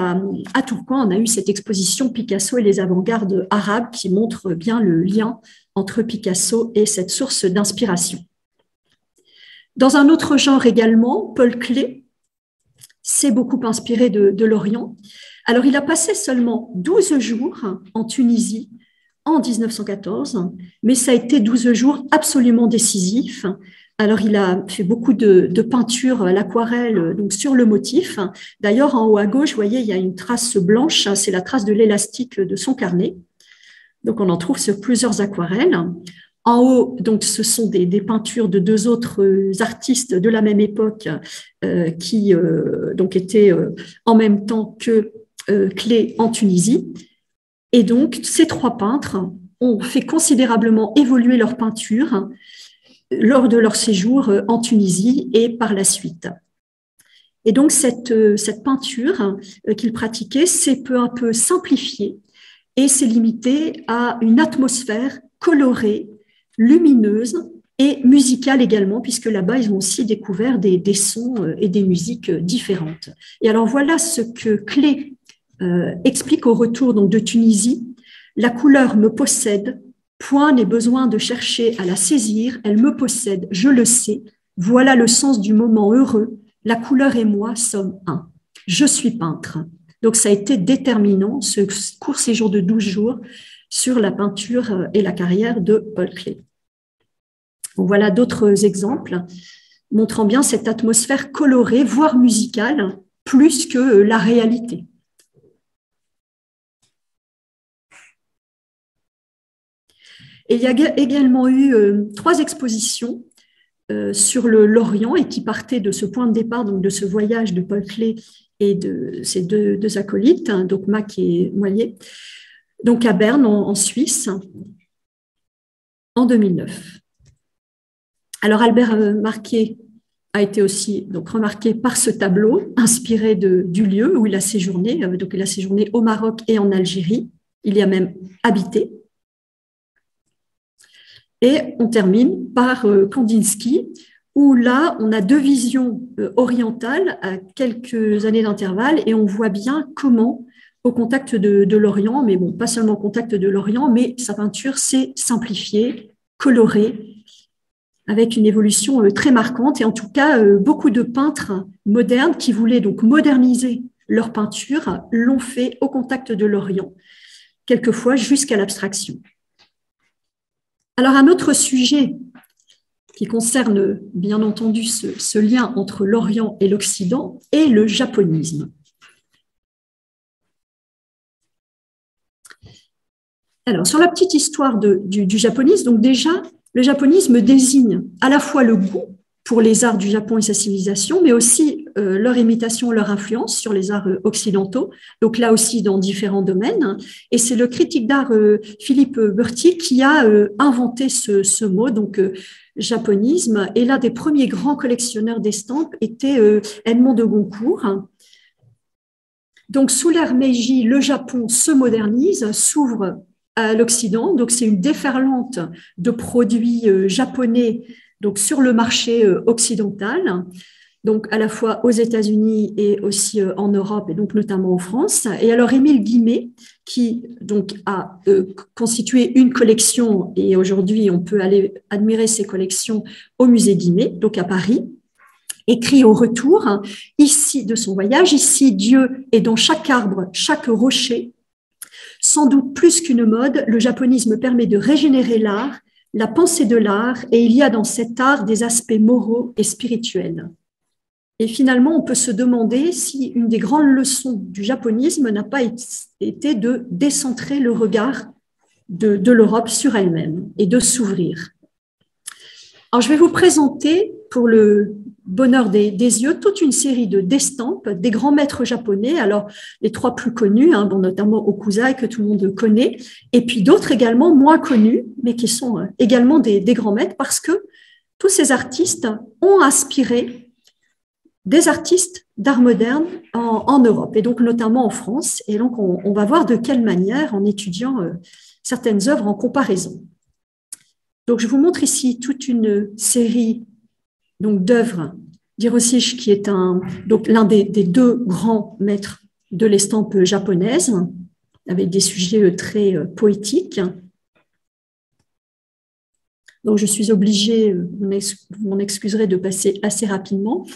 à Tourcoing, on a eu cette exposition Picasso et les avant-gardes arabes qui montre bien le lien entre Picasso et cette source d'inspiration. Dans un autre genre également, Paul Klee s'est beaucoup inspiré de l'Orient. Alors, il a passé seulement 12 jours en Tunisie en 1914, mais ça a été 12 jours absolument décisifs. Alors, il a fait beaucoup de peintures à l'aquarelle donc sur le motif. D'ailleurs, en haut à gauche, vous voyez, il y a une trace blanche, c'est la trace de l'élastique de son carnet. Donc, on en trouve sur plusieurs aquarelles. En haut, donc, ce sont des peintures de deux autres artistes de la même époque qui donc étaient en même temps que Klee en Tunisie. Et donc, ces trois peintres ont fait considérablement évoluer leur peinture lors de leur séjour en Tunisie et par la suite. Et donc, cette peinture qu'ils pratiquaient s'est peu à peu simplifiée et s'est limitée à une atmosphère colorée, lumineuse et musicale également, puisque là-bas, ils ont aussi découvert des sons et des musiques différentes. Et alors, voilà ce que Klee explique au retour donc, de Tunisie. La couleur me possède, point n'est besoin de chercher à la saisir, elle me possède, je le sais, voilà le sens du moment heureux, la couleur et moi sommes un. Je suis peintre. Donc, ça a été déterminant, ce court séjour de 12 jours sur la peinture et la carrière de Paul Klee. Voilà d'autres exemples montrant bien cette atmosphère colorée, voire musicale, plus que la réalité. Et il y a également eu 3 expositions sur l'Orient et qui partaient de ce point de départ, donc de ce voyage de Paul Klee et de ses deux acolytes, hein, donc Mack et Moyer, donc à Berne en Suisse en 2009. Alors Albert Marquier a été aussi donc remarqué par ce tableau inspiré du lieu où il a séjourné. Donc il a séjourné au Maroc et en Algérie. Il y a même habité. Et on termine par Kandinsky, où là, on a 2 visions orientales à quelques années d'intervalle et on voit bien comment, au contact de l'Orient, mais bon, pas seulement au contact de l'Orient, mais sa peinture s'est simplifiée, colorée, avec une évolution très marquante. Et en tout cas, beaucoup de peintres modernes qui voulaient donc moderniser leur peinture l'ont fait au contact de l'Orient, quelquefois jusqu'à l'abstraction. Alors, un autre sujet qui concerne bien entendu ce lien entre l'Orient et l'Occident est le japonisme. Alors, sur la petite histoire du japonisme, donc déjà, le japonisme désigne à la fois le goût pour les arts du Japon et sa civilisation, mais aussi leur imitation, leur influence sur les arts occidentaux, donc là aussi dans différents domaines. Et c'est le critique d'art Philippe Berthier qui a inventé ce mot, donc japonisme. Et l'un des premiers grands collectionneurs d'estampes était Edmond de Goncourt. Donc sous l'ère Meiji, le Japon se modernise, s'ouvre à l'Occident. Donc c'est une déferlante de produits japonais donc sur le marché occidental, donc à la fois aux États-Unis et aussi en Europe et donc notamment en France. Et alors Émile Guimet, qui donc a constitué une collection et aujourd'hui on peut aller admirer ces collections au musée Guimet, donc à Paris, écrit au retour ici de son voyage: ici Dieu est dans chaque arbre, chaque rocher. Sans doute plus qu'une mode, le japonisme permet de régénérer l'art, la pensée de l'art, et il y a dans cet art des aspects moraux et spirituels. Et finalement, on peut se demander si une des grandes leçons du japonisme n'a pas été de décentrer le regard de l'Europe sur elle-même et de s'ouvrir. Alors, je vais vous présenter pour le bonheur des yeux, toute une série d'estampes des grands maîtres japonais. Alors, les trois plus connus, bon, notamment Hokusai, que tout le monde connaît, et puis d'autres également moins connus, mais qui sont également des grands maîtres, parce que tous ces artistes ont inspiré des artistes d'art moderne en Europe, et donc notamment en France. Et donc, on va voir de quelle manière, en étudiant certaines œuvres en comparaison. Donc, je vous montre ici toute une série d'œuvres d'Hiroshige, qui est l'un des deux grands maîtres de l'estampe japonaise, avec des sujets très poétiques. Donc, je suis obligée, vous m'en excuserez, de passer assez rapidement.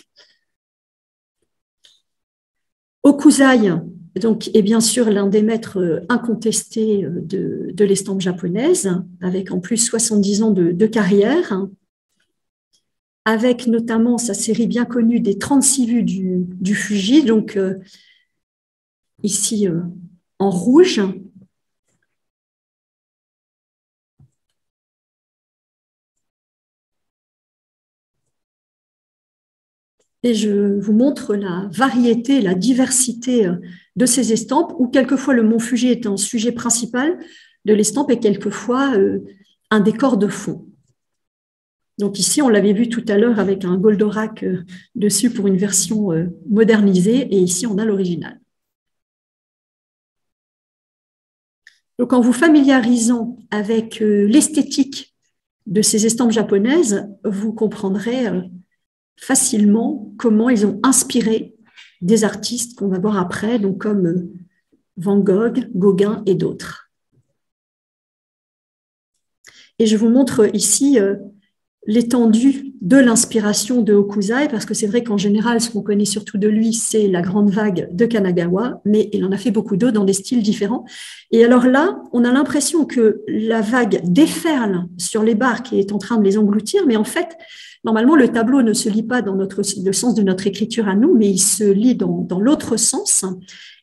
Hokusai, donc, est bien sûr l'un des maîtres incontestés de l'estampe japonaise, avec en plus 70 ans de carrière, avec notamment sa série bien connue des 36 vues du Fuji, donc ici en rouge. Et je vous montre la variété, la diversité de ces estampes, où quelquefois le mont Fuji est un sujet principal de l'estampe et quelquefois un décor de fond. Donc ici, on l'avait vu tout à l'heure avec un Goldorak dessus pour une version modernisée, et ici, on a l'original. Donc en vous familiarisant avec l'esthétique de ces estampes japonaises, vous comprendrez facilement comment ils ont inspiré des artistes qu'on va voir après, donc comme Van Gogh, Gauguin et d'autres. Et je vous montre ici l'étendue de l'inspiration de Hokusai, parce que c'est vrai qu'en général, ce qu'on connaît surtout de lui, c'est la grande vague de Kanagawa, mais il en a fait beaucoup d'autres dans des styles différents. Et alors là, on a l'impression que la vague déferle sur les barques et est en train de les engloutir, mais en fait, normalement, le tableau ne se lit pas dans le sens de notre écriture à nous, mais il se lit dans l'autre sens.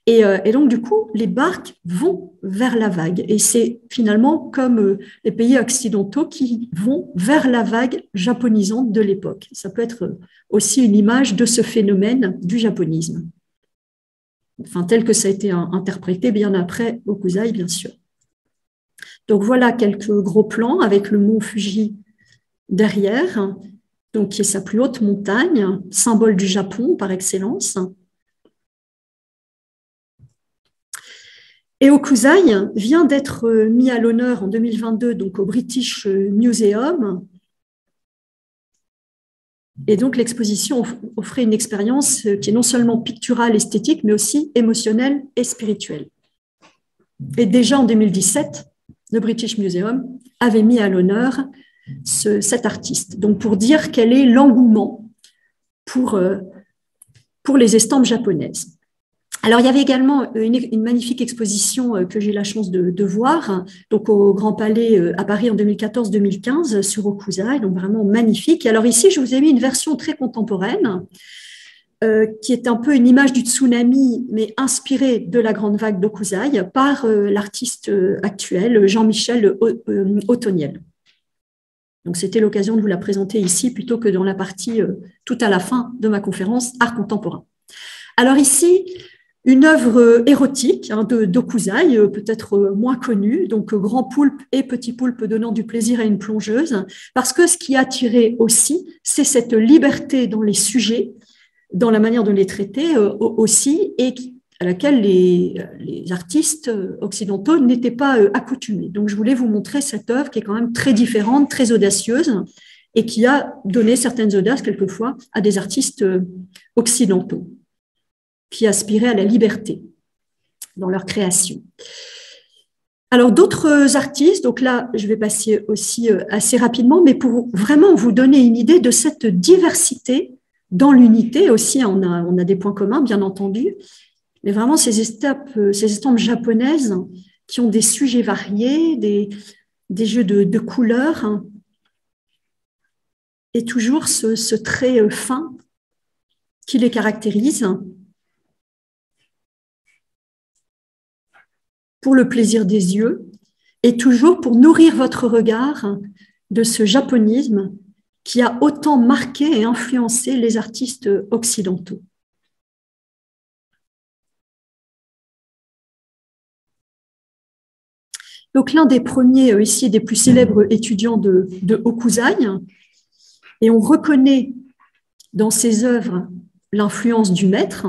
Et donc, du coup, les barques vont vers la vague. Et c'est finalement comme les pays occidentaux qui vont vers la vague japonisante de l'époque. Ça peut être aussi une image de ce phénomène du japonisme. Enfin, tel que ça a été interprété bien après Hokusai, bien sûr. Donc, voilà quelques gros plans avec le mont Fuji derrière, donc qui est sa plus haute montagne, symbole du Japon par excellence. Et Hokusai vient d'être mis à l'honneur en 2022 donc au British Museum. Et donc l'exposition offrait une expérience qui est non seulement picturale, esthétique, mais aussi émotionnelle et spirituelle. Et déjà en 2017, le British Museum avait mis à l'honneur cet artiste. Donc pour dire quel est l'engouement pour les estampes japonaises. Alors, il y avait également une magnifique exposition que j'ai eu la chance de voir, donc au Grand Palais à Paris en 2014-2015 sur Hokusai, donc vraiment magnifique. Et alors ici, je vous ai mis une version très contemporaine qui est un peu une image du tsunami, mais inspirée de la grande vague d'Hokusai par l'artiste actuel Jean-Michel Othoniel. Donc, c'était l'occasion de vous la présenter ici plutôt que dans la partie tout à la fin de ma conférence Art contemporain. Alors ici, une œuvre érotique d'Hokusai, peut-être moins connue, donc Grand poulpe et Petit poulpe donnant du plaisir à une plongeuse, parce que ce qui a attiré aussi, c'est cette liberté dans les sujets, dans la manière de les traiter aussi, et à laquelle les artistes occidentaux n'étaient pas accoutumés. Donc je voulais vous montrer cette œuvre qui est quand même très différente, très audacieuse, et qui a donné certaines audaces quelquefois à des artistes occidentaux qui aspiraient à la liberté dans leur création. Alors, d'autres artistes, donc là, je vais passer aussi assez rapidement, mais pour vraiment vous donner une idée de cette diversité dans l'unité, aussi, on a des points communs, bien entendu, mais vraiment ces estampes japonaises qui ont des sujets variés, des jeux de couleurs, hein, et toujours ce trait fin qui les caractérise, pour le plaisir des yeux et toujours pour nourrir votre regard de ce japonisme qui a autant marqué et influencé les artistes occidentaux. Donc, l'un des premiers, ici, des plus célèbres étudiants de Hokusai, et on reconnaît dans ses œuvres l'influence du maître,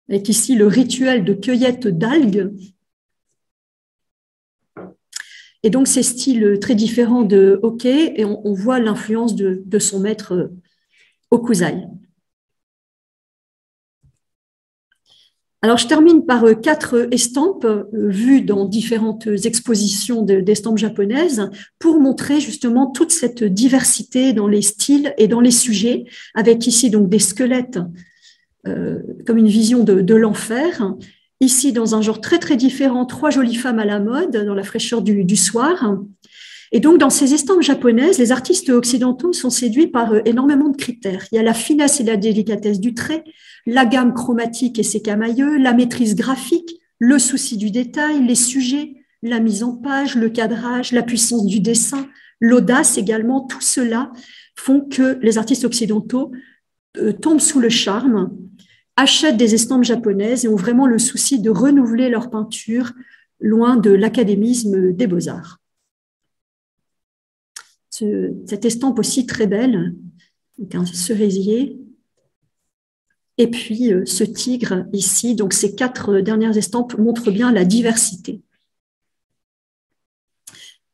avec ici le rituel de cueillette d'algues. Et donc, ces styles très différents de hockey, et on voit l'influence de son maître Hokusai. Alors, je termine par 4 estampes vues dans différentes expositions d'estampes japonaises pour montrer justement toute cette diversité dans les styles et dans les sujets, avec ici donc des squelettes comme une vision de l'enfer. Ici, dans un genre très, très différent, 3 jolies femmes à la mode, dans la fraîcheur du soir. Et donc, dans ces estampes japonaises, les artistes occidentaux sont séduits par énormément de critères. Il y a la finesse et la délicatesse du trait, la gamme chromatique et ses camailleux, la maîtrise graphique, le souci du détail, les sujets, la mise en page, le cadrage, la puissance du dessin, l'audace également. Tout cela font que les artistes occidentaux tombent sous le charme, achètent des estampes japonaises et ont vraiment le souci de renouveler leur peinture loin de l'académisme des beaux-arts. Cette estampe aussi très belle, donc un cerisier, et puis ce tigre ici. Donc ces 4 dernières estampes montrent bien la diversité.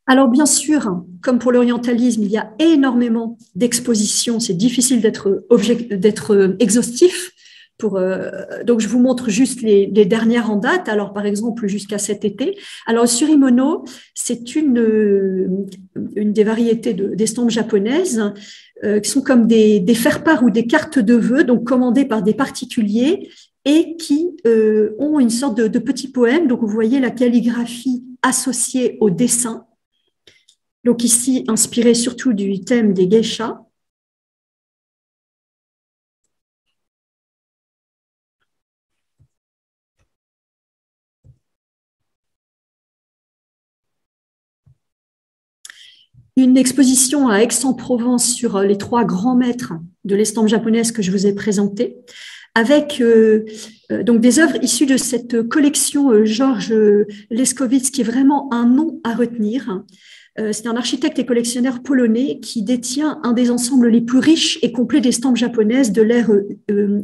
Alors bien sûr, comme pour l'orientalisme, il y a énormément d'expositions, c'est difficile d'être exhaustif. Donc, je vous montre juste les dernières en date. Alors, par exemple, jusqu'à cet été. Alors, le surimono, c'est une des variétés d'estampes japonaises qui sont comme des faire-part ou des cartes de vœux, donc commandées par des particuliers et qui ont une sorte de petits poèmes. Donc, vous voyez la calligraphie associée au dessin. Donc, ici, inspiré surtout du thème des geishas. Une exposition à Aix-en-Provence sur les 3 grands maîtres de l'estampe japonaise que je vous ai présenté, avec donc des œuvres issues de cette collection Georges Leskowitz, qui est vraiment un nom à retenir. C'est un architecte et collectionneur polonais qui détient un des ensembles les plus riches et complets d'estampes japonaises de l'ère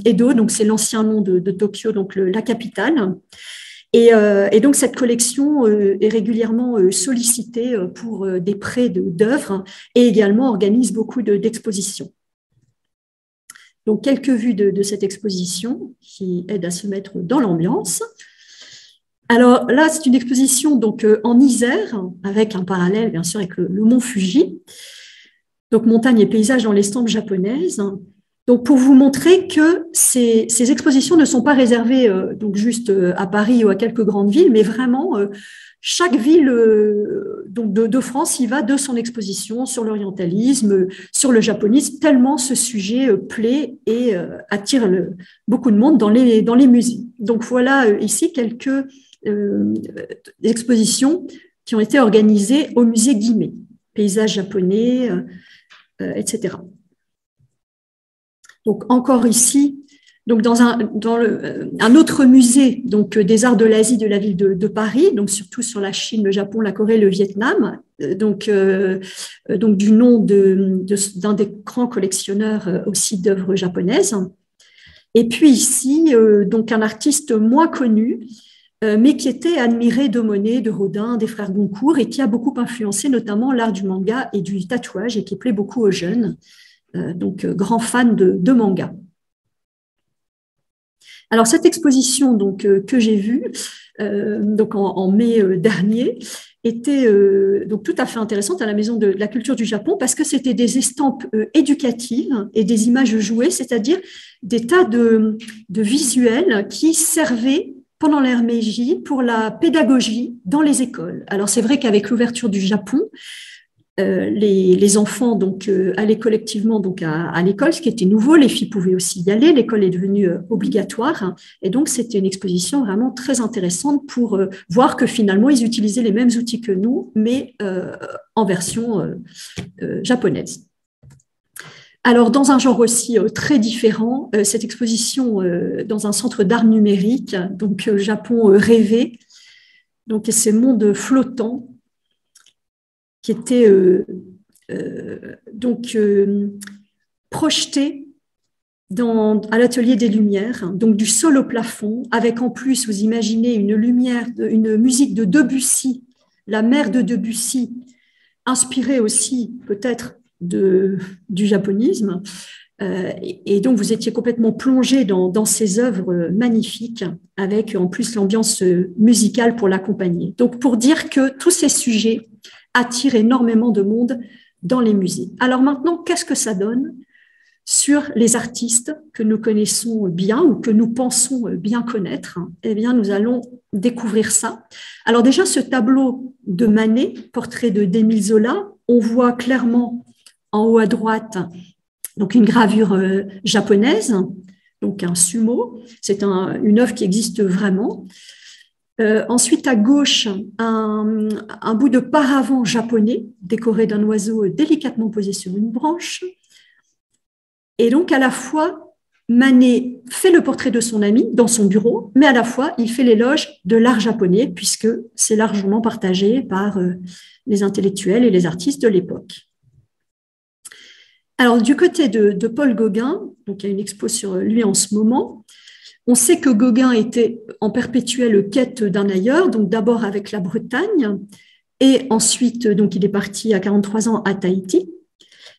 Edo, donc c'est l'ancien nom de Tokyo, donc la capitale. Et donc, cette collection est régulièrement sollicitée pour des prêts d'œuvres et également organise beaucoup d'expositions. Donc, quelques vues de cette exposition qui aident à se mettre dans l'ambiance. Alors là, c'est une exposition donc, en Isère, avec un parallèle, bien sûr, avec le mont Fuji. Donc, montagne et paysage dans l'estampe japonaise. Donc, pour vous montrer que ces expositions ne sont pas réservées donc juste à Paris ou à quelques grandes villes, mais vraiment chaque ville donc de France y va de son exposition sur l'orientalisme, sur le japonisme, tellement ce sujet plaît et attire beaucoup de monde dans les musées. Donc, voilà ici quelques expositions qui ont été organisées au musée Guimet, paysages japonais, etc. Donc, encore ici, donc dans un autre musée donc, des arts de l'Asie de la ville de Paris, donc surtout sur la Chine, le Japon, la Corée, le Vietnam, donc du nom d'un des grands collectionneurs aussi d'œuvres japonaises. Et puis ici, donc un artiste moins connu, mais qui était admiré de Monet, de Rodin, des frères Goncourt, et qui a beaucoup influencé notamment l'art du manga et du tatouage, et qui plaît beaucoup aux jeunes. Donc grand fan de manga. Alors cette exposition donc que j'ai vue donc en mai dernier était donc tout à fait intéressante à la Maison de la Culture du Japon parce que c'était des estampes éducatives et des images jouées, c'est-à-dire des tas de visuels qui servaient pendant l'ère Meiji pour la pédagogie dans les écoles. Alors c'est vrai qu'avec l'ouverture du Japon, les enfants donc allaient collectivement donc à l'école, ce qui était nouveau. Les filles pouvaient aussi y aller. L'école est devenue obligatoire, et donc c'était une exposition vraiment très intéressante pour voir que finalement ils utilisaient les mêmes outils que nous, mais en version japonaise. Alors, dans un genre aussi très différent, cette exposition dans un centre d'art numérique, donc Japon rêvé, donc ces mondes flottants qui étaient projetés à l'atelier des Lumières, donc du sol au plafond, avec en plus, vous imaginez une musique de Debussy, la mère de Debussy, inspirée aussi peut-être du japonisme, et donc vous étiez complètement plongé dans ces œuvres magnifiques, avec en plus l'ambiance musicale pour l'accompagner. Donc pour dire que tous ces sujets attirent énormément de monde dans les musées. Alors maintenant, qu'est-ce que ça donne sur les artistes que nous connaissons bien ou que nous pensons bien connaître? Eh bien, nous allons découvrir ça. Alors déjà, ce tableau de Manet, portrait d'Émile Zola, on voit clairement en haut à droite donc une gravure japonaise, donc un sumo. C'est une œuvre qui existe vraiment. Ensuite, à gauche, un bout de paravent japonais décoré d'un oiseau délicatement posé sur une branche. Et donc, à la fois, Manet fait le portrait de son ami dans son bureau, mais à la fois, il fait l'éloge de l'art japonais, puisque c'est largement partagé par les intellectuels et les artistes de l'époque. Alors, du côté de Paul Gauguin, donc il y a une expo sur lui en ce moment, on sait que Gauguin était en perpétuelle quête d'un ailleurs, donc d'abord avec la Bretagne, et ensuite, donc il est parti à 43 ans à Tahiti.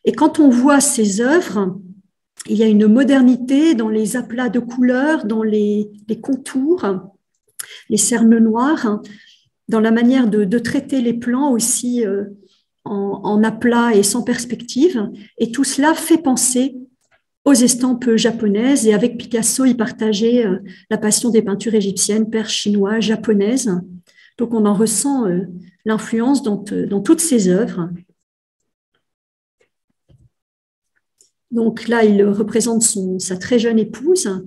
Et quand on voit ses œuvres, il y a une modernité dans les aplats de couleurs, dans les contours, les cernes noires, dans la manière de traiter les plans aussi en aplat et sans perspective. Et tout cela fait penser aux estampes japonaises. Et avec Picasso, il partageait la passion des peintures égyptiennes, perses, chinoises, japonaises. Donc on en ressent l'influence dans toutes ses œuvres. Donc là, il représente sa très jeune épouse.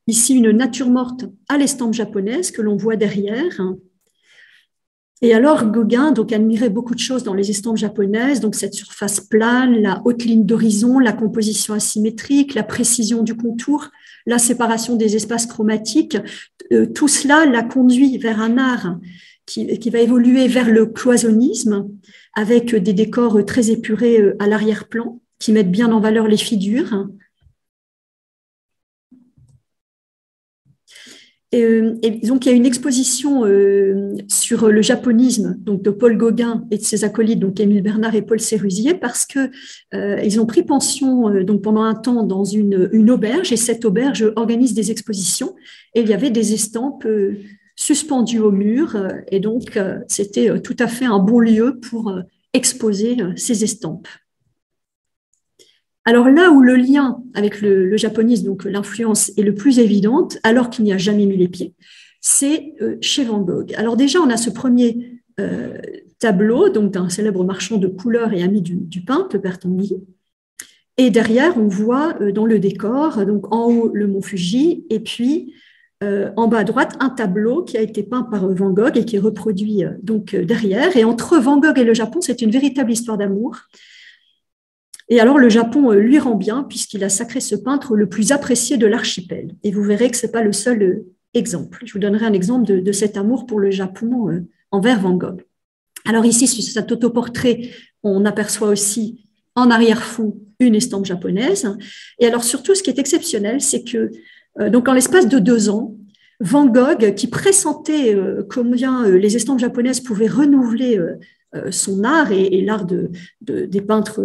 Ici, une nature morte à l'estampe japonaise que l'on voit derrière. Et alors, Gauguin donc, admirait beaucoup de choses dans les estampes japonaises, donc cette surface plane, la haute ligne d'horizon, la composition asymétrique, la précision du contour, la séparation des espaces chromatiques. Tout cela l'a conduit vers un art qui va évoluer vers le cloisonnisme, avec des décors très épurés à l'arrière-plan, qui mettent bien en valeur les figures. Et donc, il y a une exposition sur le japonisme donc de Paul Gauguin et de ses acolytes, donc Émile Bernard et Paul Sérusier, parce que ils ont pris pension donc pendant un temps dans une auberge, et cette auberge organise des expositions, et il y avait des estampes suspendues au mur, et donc c'était tout à fait un bon lieu pour exposer ces estampes. Alors là où le lien avec le japonisme, donc l'influence est le plus évidente, alors qu'il n'y a jamais mis les pieds, c'est chez Van Gogh. Alors déjà, on a ce premier tableau donc d'un célèbre marchand de couleurs et ami du peintre, Bertangui. Et derrière, on voit dans le décor, donc en haut le mont Fuji, et puis en bas à droite, un tableau qui a été peint par Van Gogh et qui est reproduit donc derrière. Et entre Van Gogh et le Japon, c'est une véritable histoire d'amour. Et alors, le Japon lui rend bien, puisqu'il a sacré ce peintre le plus apprécié de l'archipel. Et vous verrez que ce n'est pas le seul exemple. Je vous donnerai un exemple de cet amour pour le Japon envers Van Gogh. Alors ici, sur cet autoportrait, on aperçoit aussi en arrière-fond une estampe japonaise. Et alors surtout, ce qui est exceptionnel, c'est que donc en l'espace de 2 ans, Van Gogh, qui pressentait combien les estampes japonaises pouvaient renouveler son art et l'art des peintres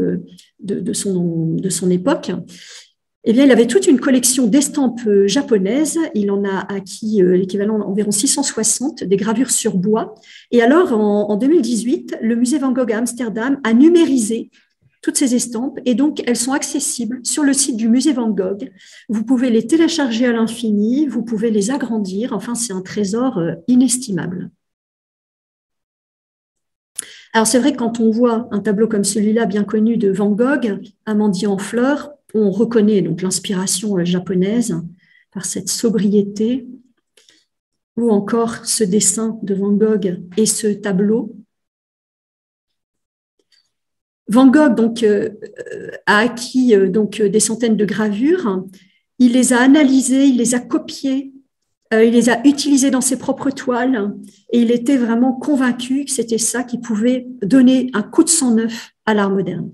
de son époque, eh bien, il avait toute une collection d'estampes japonaises. Il en a acquis l'équivalent d'environ 660, des gravures sur bois. Et alors, en 2018, le musée Van Gogh à Amsterdam a numérisé toutes ces estampes, et donc elles sont accessibles sur le site du musée Van Gogh. Vous pouvez les télécharger à l'infini, vous pouvez les agrandir, enfin c'est un trésor inestimable. Alors c'est vrai que quand on voit un tableau comme celui-là bien connu de Van Gogh, Un mendiant en fleurs, on reconnaît donc l'inspiration japonaise par cette sobriété, ou encore ce dessin de Van Gogh et ce tableau. Van Gogh donc, a acquis des centaines de gravures, il les a analysées, il les a copiées, il les a utilisées dans ses propres toiles et il était vraiment convaincu que c'était ça qui pouvait donner un coup de sang neuf à l'art moderne.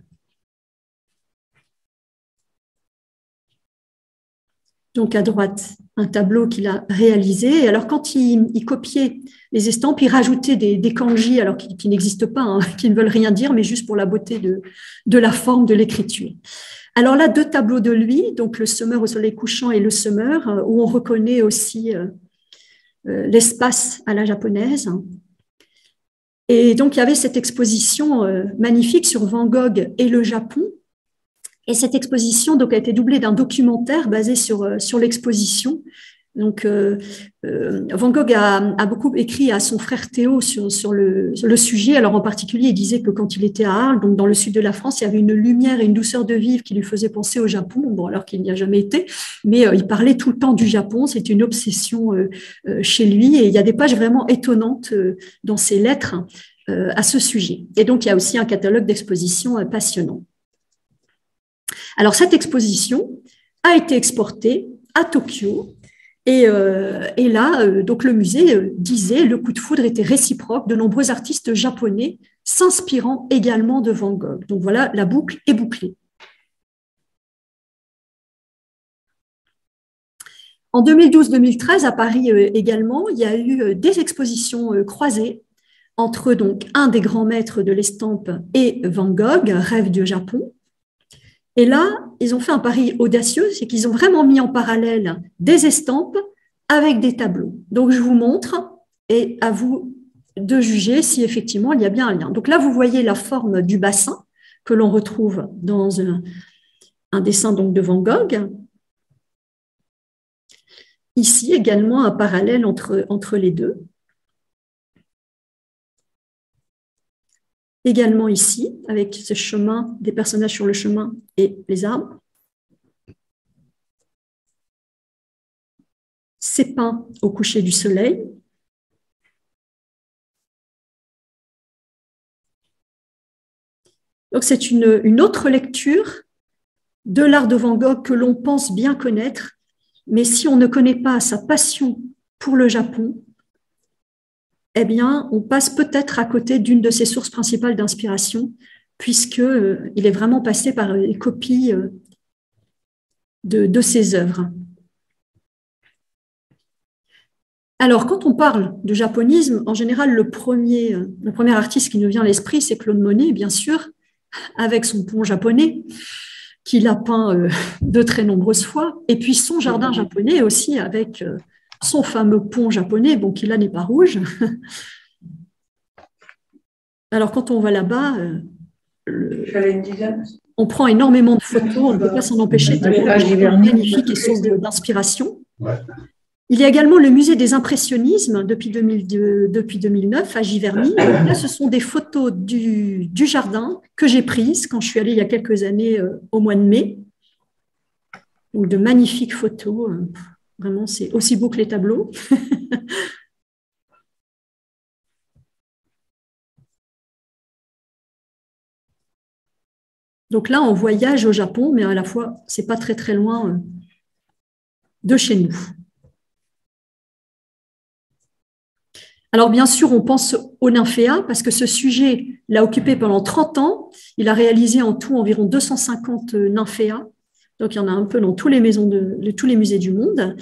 Donc à droite, un tableau qu'il a réalisé. Et alors quand il copiait les estampes, il rajoutait des kanji, alors qui n'existent pas, hein, qui ne veulent rien dire, mais juste pour la beauté de la forme de l'écriture. Alors là, deux tableaux de lui, donc le Summer au soleil couchant et le Summer, où on reconnaît aussi l'espace à la japonaise. Et donc il y avait cette exposition magnifique sur Van Gogh et le Japon. Et cette exposition donc, a été doublée d'un documentaire basé sur l'exposition. Donc, Van Gogh a beaucoup écrit à son frère Théo sur le sujet. Alors, en particulier, il disait que quand il était à Arles, donc dans le sud de la France, il y avait une lumière et une douceur de vivre qui lui faisait penser au Japon, bon, alors qu'il n'y a jamais été, mais il parlait tout le temps du Japon. C'est une obsession chez lui. Et il y a des pages vraiment étonnantes dans ses lettres à ce sujet. Et donc, il y a aussi un catalogue d'expositions passionnant. Alors, cette exposition a été exportée à Tokyo et là, donc le musée disait le coup de foudre était réciproque, de nombreux artistes japonais s'inspirant également de Van Gogh. Donc voilà, la boucle est bouclée. En 2012-2013, à Paris également, il y a eu des expositions croisées entre donc un des grands maîtres de l'estampe et Van Gogh, Rêve du Japon. Et là, ils ont fait un pari audacieux, c'est qu'ils ont vraiment mis en parallèle des estampes avec des tableaux. Donc, je vous montre et à vous de juger si effectivement il y a bien un lien. Donc là, vous voyez la forme du bassin que l'on retrouve dans un dessin donc de Van Gogh. Ici, également, un parallèle entre les deux. Également ici, avec ce chemin, des personnages sur le chemin et les arbres. C'est peint au coucher du soleil. Donc c'est une autre lecture de l'art de Van Gogh que l'on pense bien connaître, mais si on ne connaît pas sa passion pour le Japon, eh bien, on passe peut-être à côté d'une de ses sources principales d'inspiration, puisqu'il est vraiment passé par les copies de ses œuvres. Alors, quand on parle de japonisme, en général, le premier artiste qui nous vient à l'esprit, c'est Claude Monet, bien sûr, avec son pont japonais, qu'il a peint de très nombreuses fois, et puis son jardin japonais aussi, avec son fameux pont japonais, bon, qui là n'est pas rouge. Alors, quand on va là-bas, on prend énormément de photos, on ne peut pas s'en empêcher, c'est magnifique et source d'inspiration. Ouais. Il y a également le musée des impressionnismes depuis 2009 à Giverny. Là, ce sont des photos du jardin que j'ai prises quand je suis allée il y a quelques années au mois de mai. Donc, de magnifiques photos. Vraiment, c'est aussi beau que les tableaux. Donc là, on voyage au Japon, mais à la fois, ce n'est pas très très loin de chez nous. Alors bien sûr, on pense aux nymphéas parce que ce sujet l'a occupé pendant 30 ans. Il a réalisé en tout environ 250 nymphéas. Donc il y en a un peu dans tous les tous les musées du monde.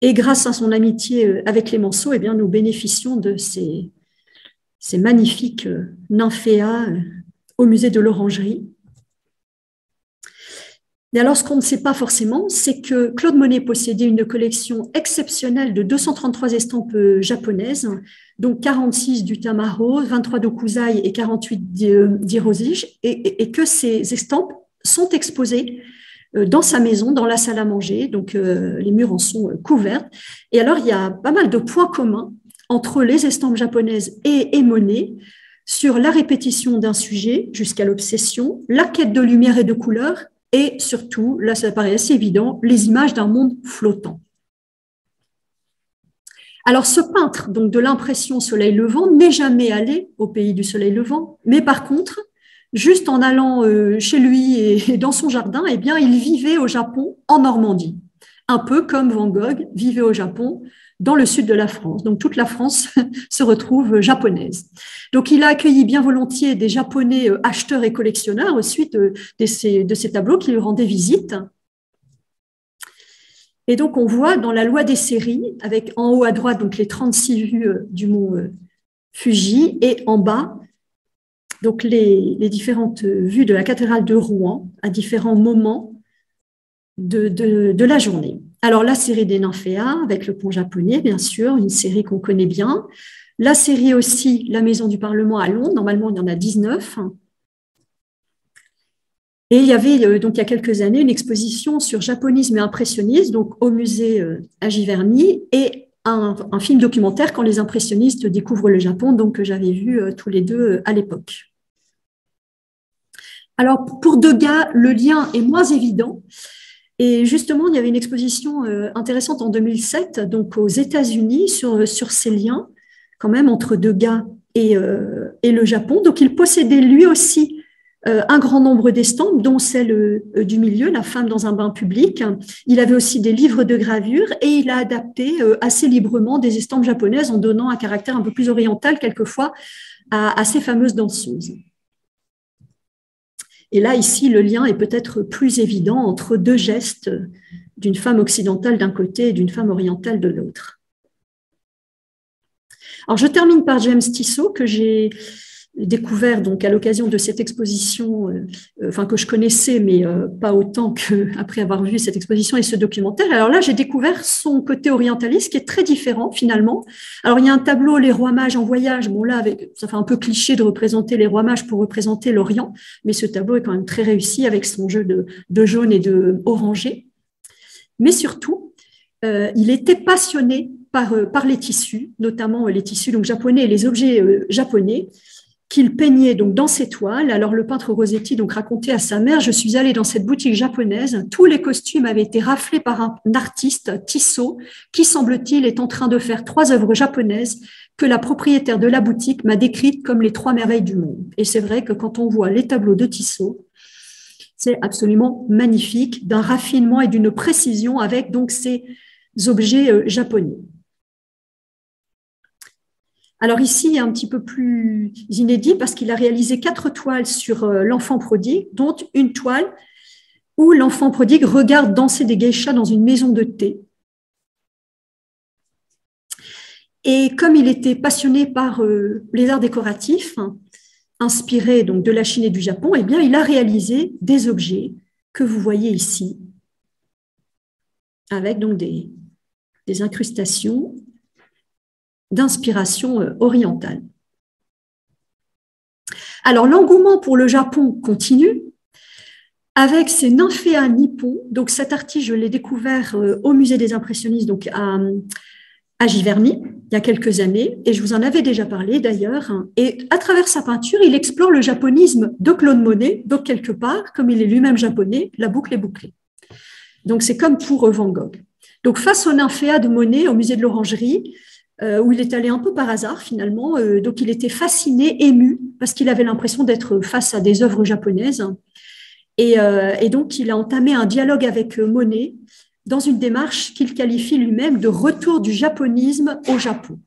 Et grâce à son amitié avec Clémenceau, eh bien, nous bénéficions de ces magnifiques nymphéas au musée de l'Orangerie. Et alors, ce qu'on ne sait pas forcément, c'est que Claude Monet possédait une collection exceptionnelle de 233 estampes japonaises, donc 46 du Tamaro, 23 d'Okuzai et 48 d'Hirosige, et que ces estampes sont exposées dans sa maison, dans la salle à manger, donc les murs en sont couverts. Et alors, il y a pas mal de points communs entre les estampes japonaises et Monet sur la répétition d'un sujet jusqu'à l'obsession, la quête de lumière et de couleur, et surtout, là ça paraît assez évident, les images d'un monde flottant. Alors ce peintre donc de l'impression soleil levant n'est jamais allé au pays du soleil levant, mais par contre, juste en allant chez lui et dans son jardin, eh bien, il vivait au Japon, en Normandie, un peu comme Van Gogh vivait au Japon dans le sud de la France. Donc toute la France se retrouve japonaise. Donc il a accueilli bien volontiers des Japonais acheteurs et collectionneurs au suite de ces tableaux qui lui rendaient visite. Et donc on voit dans la loi des séries, avec en haut à droite donc les 36 vues du mont Fuji et en bas donc les différentes vues de la cathédrale de Rouen à différents moments de la journée. Alors, la série des nymphéas, avec le pont japonais, bien sûr, une série qu'on connaît bien. La série aussi, la Maison du Parlement à Londres, normalement, il y en a 19. Et il y avait, donc, il y a quelques années, une exposition sur japonisme et impressionnisme, donc au musée à Giverny, et un film documentaire quand les impressionnistes découvrent le Japon, donc que j'avais vu tous les deux à l'époque. Alors, pour Degas, le lien est moins évident. Et justement, il y avait une exposition intéressante en 2007, donc aux États-Unis, sur ces liens, quand même, entre Degas et le Japon. Donc, il possédait lui aussi un grand nombre d'estampes, dont celle du milieu, La femme dans un bain public. Il avait aussi des livres de gravure et il a adapté assez librement des estampes japonaises en donnant un caractère un peu plus oriental, quelquefois, à ces fameuses danseuses. Et là, ici, le lien est peut-être plus évident entre deux gestes d'une femme occidentale d'un côté et d'une femme orientale de l'autre. Alors, je termine par James Tissot, que j'ai découvert donc à l'occasion de cette exposition, enfin que je connaissais, mais pas autant qu'après avoir vu cette exposition et ce documentaire. Alors là, j'ai découvert son côté orientaliste qui est très différent finalement. Alors il y a un tableau, Les Rois Mages en voyage. Bon là, ça fait un peu cliché de représenter les Rois Mages pour représenter l'Orient, mais ce tableau est quand même très réussi avec son jeu de jaune et de orangé. Mais surtout, il était passionné par les tissus, notamment les tissus donc japonais et les objets japonais, qu'il peignait donc dans ses toiles. Alors le peintre Rossetti donc racontait à sa mère: je suis allé dans cette boutique japonaise, tous les costumes avaient été raflés par un artiste, Tissot, qui semble-t-il est en train de faire 3 œuvres japonaises que la propriétaire de la boutique m'a décrites comme les 3 merveilles du monde. Et c'est vrai que quand on voit les tableaux de Tissot, c'est absolument magnifique, d'un raffinement et d'une précision avec donc ces objets japonais. Alors ici, il est un petit peu plus inédit parce qu'il a réalisé 4 toiles sur l'enfant prodigue, dont une toile où l'enfant prodigue regarde danser des geishas dans une maison de thé. Et comme il était passionné par les arts décoratifs, inspiré donc de la Chine et du Japon, eh bien, il a réalisé des objets que vous voyez ici, avec donc des incrustations d'inspiration orientale. Alors, l'engouement pour le Japon continue avec ces nymphéas nippons. Donc, cet artiste, je l'ai découvert au Musée des Impressionnistes, donc à Giverny, il y a quelques années, et je vous en avais déjà parlé d'ailleurs. Et à travers sa peinture, il explore le japonisme de Claude Monet, donc quelque part, comme il est lui-même japonais, la boucle est bouclée. Donc, c'est comme pour Van Gogh. Donc, face aux nymphéas de Monet au Musée de l'Orangerie, où il est allé un peu par hasard finalement. Donc, il était fasciné, ému, parce qu'il avait l'impression d'être face à des œuvres japonaises. Et donc, il a entamé un dialogue avec Monet dans une démarche qu'il qualifie lui-même de retour du japonisme au Japon.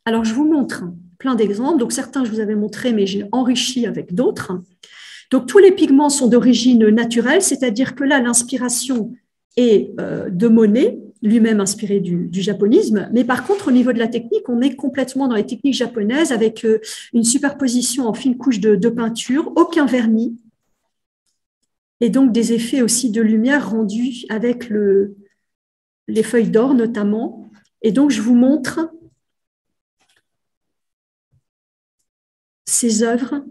Alors, je vous montre plein d'exemples. Donc, certains, je vous avais montré, mais j'ai enrichi avec d'autres. Donc, tous les pigments sont d'origine naturelle, c'est-à-dire que là, l'inspiration est de Monet, lui-même inspiré du japonisme, mais par contre, au niveau de la technique, on est complètement dans les techniques japonaises avec une superposition en fine couche de peinture, aucun vernis, et donc des effets aussi de lumière rendus avec les feuilles d'or notamment. Et donc, je vous montre ces œuvres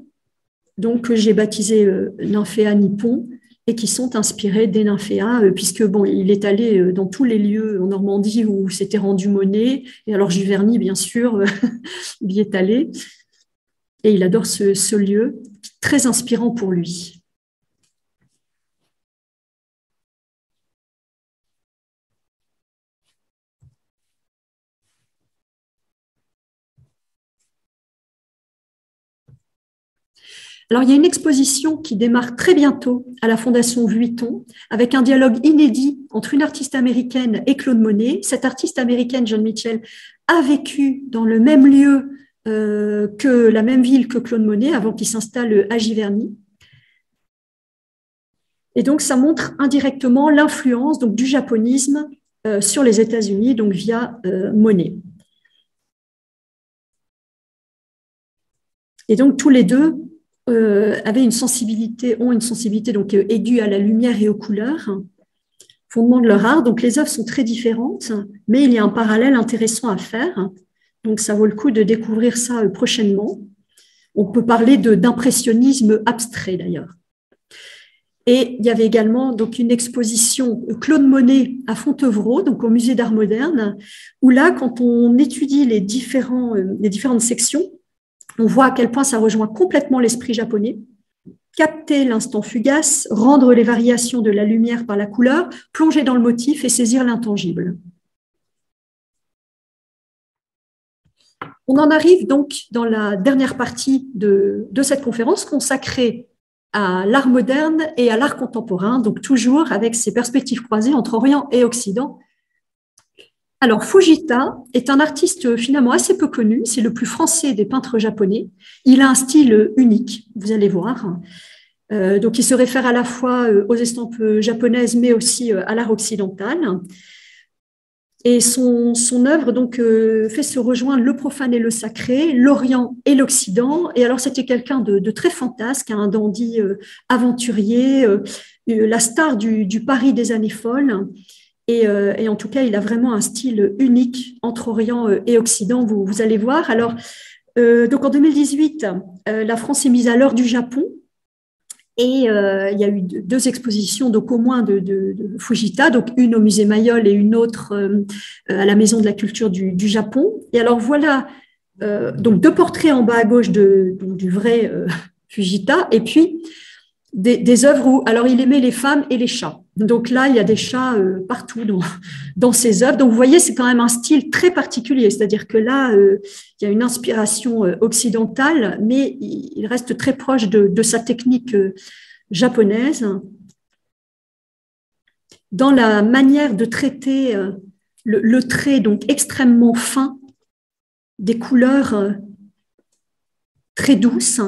donc, que j'ai baptisées Nymphéas Nippon et qui sont inspirées des nymphéas, puisque bon, il est allé dans tous les lieux en Normandie où s'était rendu Monet, et alors Giverny, bien sûr, il y est allé, et il adore ce lieu, très inspirant pour lui. Alors, il y a une exposition qui démarre très bientôt à la Fondation Vuitton avec un dialogue inédit entre une artiste américaine et Claude Monet. Cette artiste américaine, Joan Mitchell, a vécu dans le même lieu que la même ville que Claude Monet avant qu'il s'installe à Giverny. Et donc, ça montre indirectement l'influence donc, du japonisme sur les États-Unis, donc via Monet. Et donc, tous les deux ont une sensibilité donc, aiguë à la lumière et aux couleurs, fondement de leur art. Donc, les œuvres sont très différentes, mais il y a un parallèle intéressant à faire. Donc, ça vaut le coup de découvrir ça prochainement. On peut parler d'impressionnisme abstrait, d'ailleurs. Et il y avait également donc, une exposition Claude Monet à Fontevraud, donc au Musée d'Art moderne, où là, quand on étudie les différentes sections, on voit à quel point ça rejoint complètement l'esprit japonais. Capter l'instant fugace, rendre les variations de la lumière par la couleur, plonger dans le motif et saisir l'intangible. On en arrive donc dans la dernière partie de cette conférence consacrée à l'art moderne et à l'art contemporain, donc toujours avec ces perspectives croisées entre Orient et Occident. Alors, Fujita est un artiste finalement assez peu connu, c'est le plus français des peintres japonais. Il a un style unique, vous allez voir. Donc, il se réfère à la fois aux estampes japonaises, mais aussi à l'art occidental. Et son œuvre donc, fait se rejoindre le profane et le sacré, l'Orient et l'Occident. Et alors, c'était quelqu'un de très fantasque, un dandy aventurier, la star du Paris des années folles. Et en tout cas, il a vraiment un style unique entre Orient et Occident, vous allez voir. Alors, donc en 2018, la France est mise à l'heure du Japon et il y a eu deux expositions, donc au moins de Fujita, donc une au musée Mayol et une autre à la Maison de la Culture du Japon. Et alors voilà, donc deux portraits en bas à gauche du vrai Fujita, et puis des œuvres où, alors il aimait les femmes et les chats. Donc là, il y a des chats partout dans ses œuvres. Donc vous voyez, c'est quand même un style très particulier. C'est-à-dire que là, il y a une inspiration occidentale, mais il reste très proche de sa technique japonaise. Dans la manière de traiter le trait donc extrêmement fin, des couleurs très douces.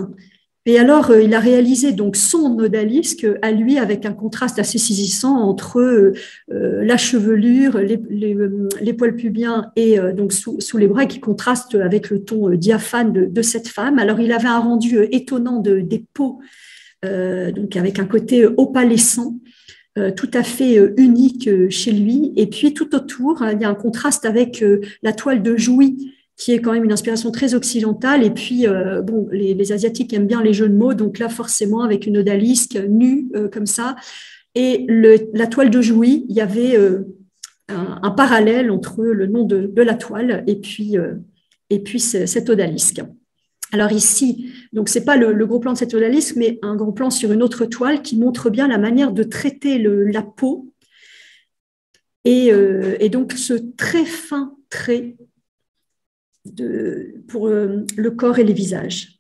Et alors, il a réalisé donc son odalisque à lui avec un contraste assez saisissant entre la chevelure, les poils pubiens et donc sous les bras qui contrastent avec le ton diaphane de cette femme. Alors, il avait un rendu étonnant des peaux, donc avec un côté opalescent, tout à fait unique chez lui. Et puis, tout autour, il y a un contraste avec la toile de Jouy, qui est quand même une inspiration très occidentale. Et puis, bon, les Asiatiques aiment bien les jeux de mots, donc là, forcément, avec une odalisque nue, comme ça. Et la toile de Jouy, il y avait un parallèle entre le nom de la toile et puis cette odalisque. Alors ici, donc c'est pas le gros plan de cette odalisque, mais un gros plan sur une autre toile qui montre bien la manière de traiter la peau. Et donc, ce très fin trait pour le corps et les visages.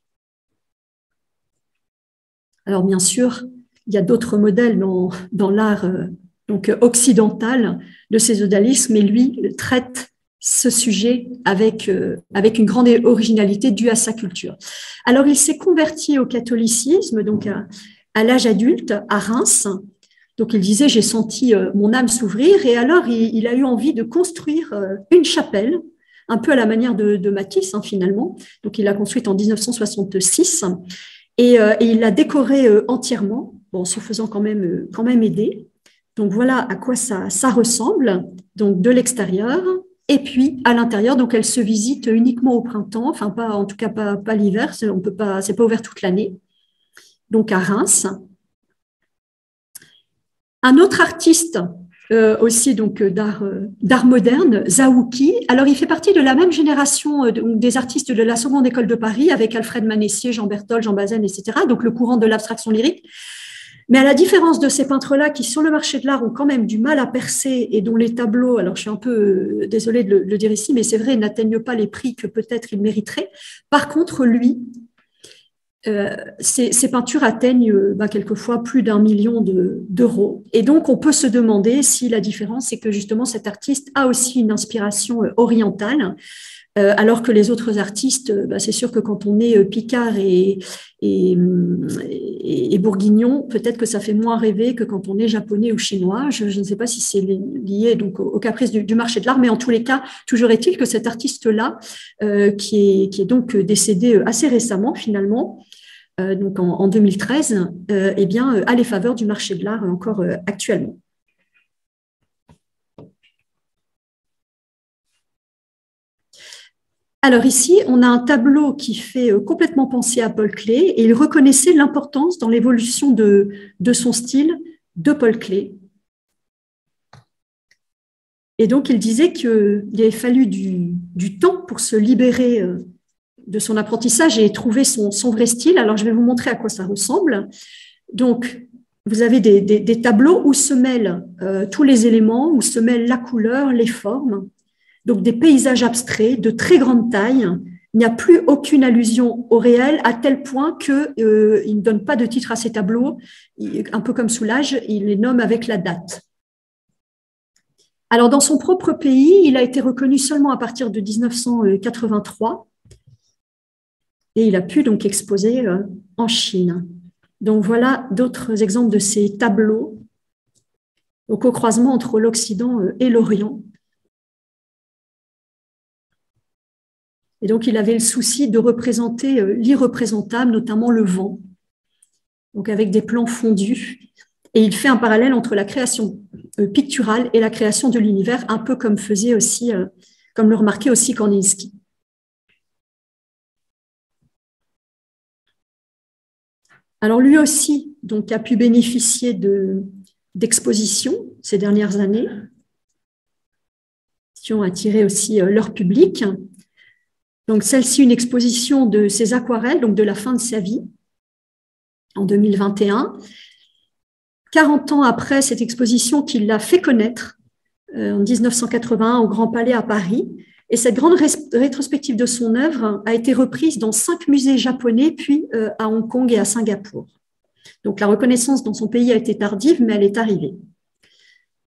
Alors bien sûr, il y a d'autres modèles dans l'art donc occidental de ces odalisques, mais lui traite ce sujet avec une grande originalité due à sa culture. Alors il s'est converti au catholicisme donc à l'âge adulte à Reims. Donc il disait j'ai senti mon âme s'ouvrir et alors il a eu envie de construire une chapelle un peu à la manière de Matisse, finalement. Donc, il l'a construite en 1966 et il l'a décorée entièrement. bon, se faisant quand même aider. Donc voilà à quoi ça ressemble, donc de l'extérieur. Et puis à l'intérieur, donc elle se visite uniquement au printemps, enfin pas, en tout cas pas l'hiver, c'est pas ouvert toute l'année. Donc à Reims. Un autre artiste aussi donc d'art moderne, Zaouki. Alors il fait partie de la même génération des artistes de la seconde école de Paris avec Alfred Manessier, Jean Berthold, Jean Bazaine, etc. Donc le courant de l'abstraction lyrique. Mais à la différence de ces peintres-là qui, sur le marché de l'art, ont quand même du mal à percer et dont les tableaux, alors je suis un peu désolée de le dire ici, mais c'est vrai, n'atteignent pas les prix que peut-être il mériterait. Par contre, lui, ces peintures atteignent quelquefois plus d'1 million d'euros. Et donc, on peut se demander si la différence, c'est que justement, cet artiste a aussi une inspiration orientale, alors que les autres artistes, c'est sûr que quand on est Picard et bourguignon, peut-être que ça fait moins rêver que quand on est japonais ou chinois. Je ne sais pas si c'est lié donc au caprice du marché de l'art, mais en tous les cas, toujours est-il que cet artiste-là, qui est donc décédé assez récemment finalement, donc en 2013, a les faveurs du marché de l'art encore actuellement. Alors ici, on a un tableau qui fait complètement penser à Paul Klee et il reconnaissait l'importance dans l'évolution de son style de Paul Klee. Et donc, il disait qu'il avait fallu du temps pour se libérer de son apprentissage et trouver son vrai style. Alors, je vais vous montrer à quoi ça ressemble. Donc, vous avez des tableaux où se mêlent tous les éléments, où se mêlent la couleur, les formes. Donc, des paysages abstraits de très grande taille. Il n'y a plus aucune allusion au réel, à tel point qu'il ne donne pas de titre à ces tableaux. Un peu comme Soulages, il les nomme avec la date. Alors, dans son propre pays, il a été reconnu seulement à partir de 1983 et il a pu donc exposer en Chine. Donc, voilà d'autres exemples de ces tableaux au croisement entre l'Occident et l'Orient. Et donc, il avait le souci de représenter l'irreprésentable, notamment le vent, donc avec des plans fondus. Et il fait un parallèle entre la création picturale et la création de l'univers, un peu comme faisait aussi, comme le remarquait aussi Kandinsky. Alors, lui aussi donc, a pu bénéficier d'expositions ces dernières années, qui ont attiré aussi leur public. Donc, celle-ci, une exposition de ses aquarelles, donc de la fin de sa vie, en 2021. 40 ans après cette exposition qui l'a fait connaître, en 1981, au Grand Palais à Paris. Et cette grande rétrospective de son œuvre a été reprise dans 5 musées japonais, puis à Hong Kong et à Singapour. Donc, la reconnaissance dans son pays a été tardive, mais elle est arrivée.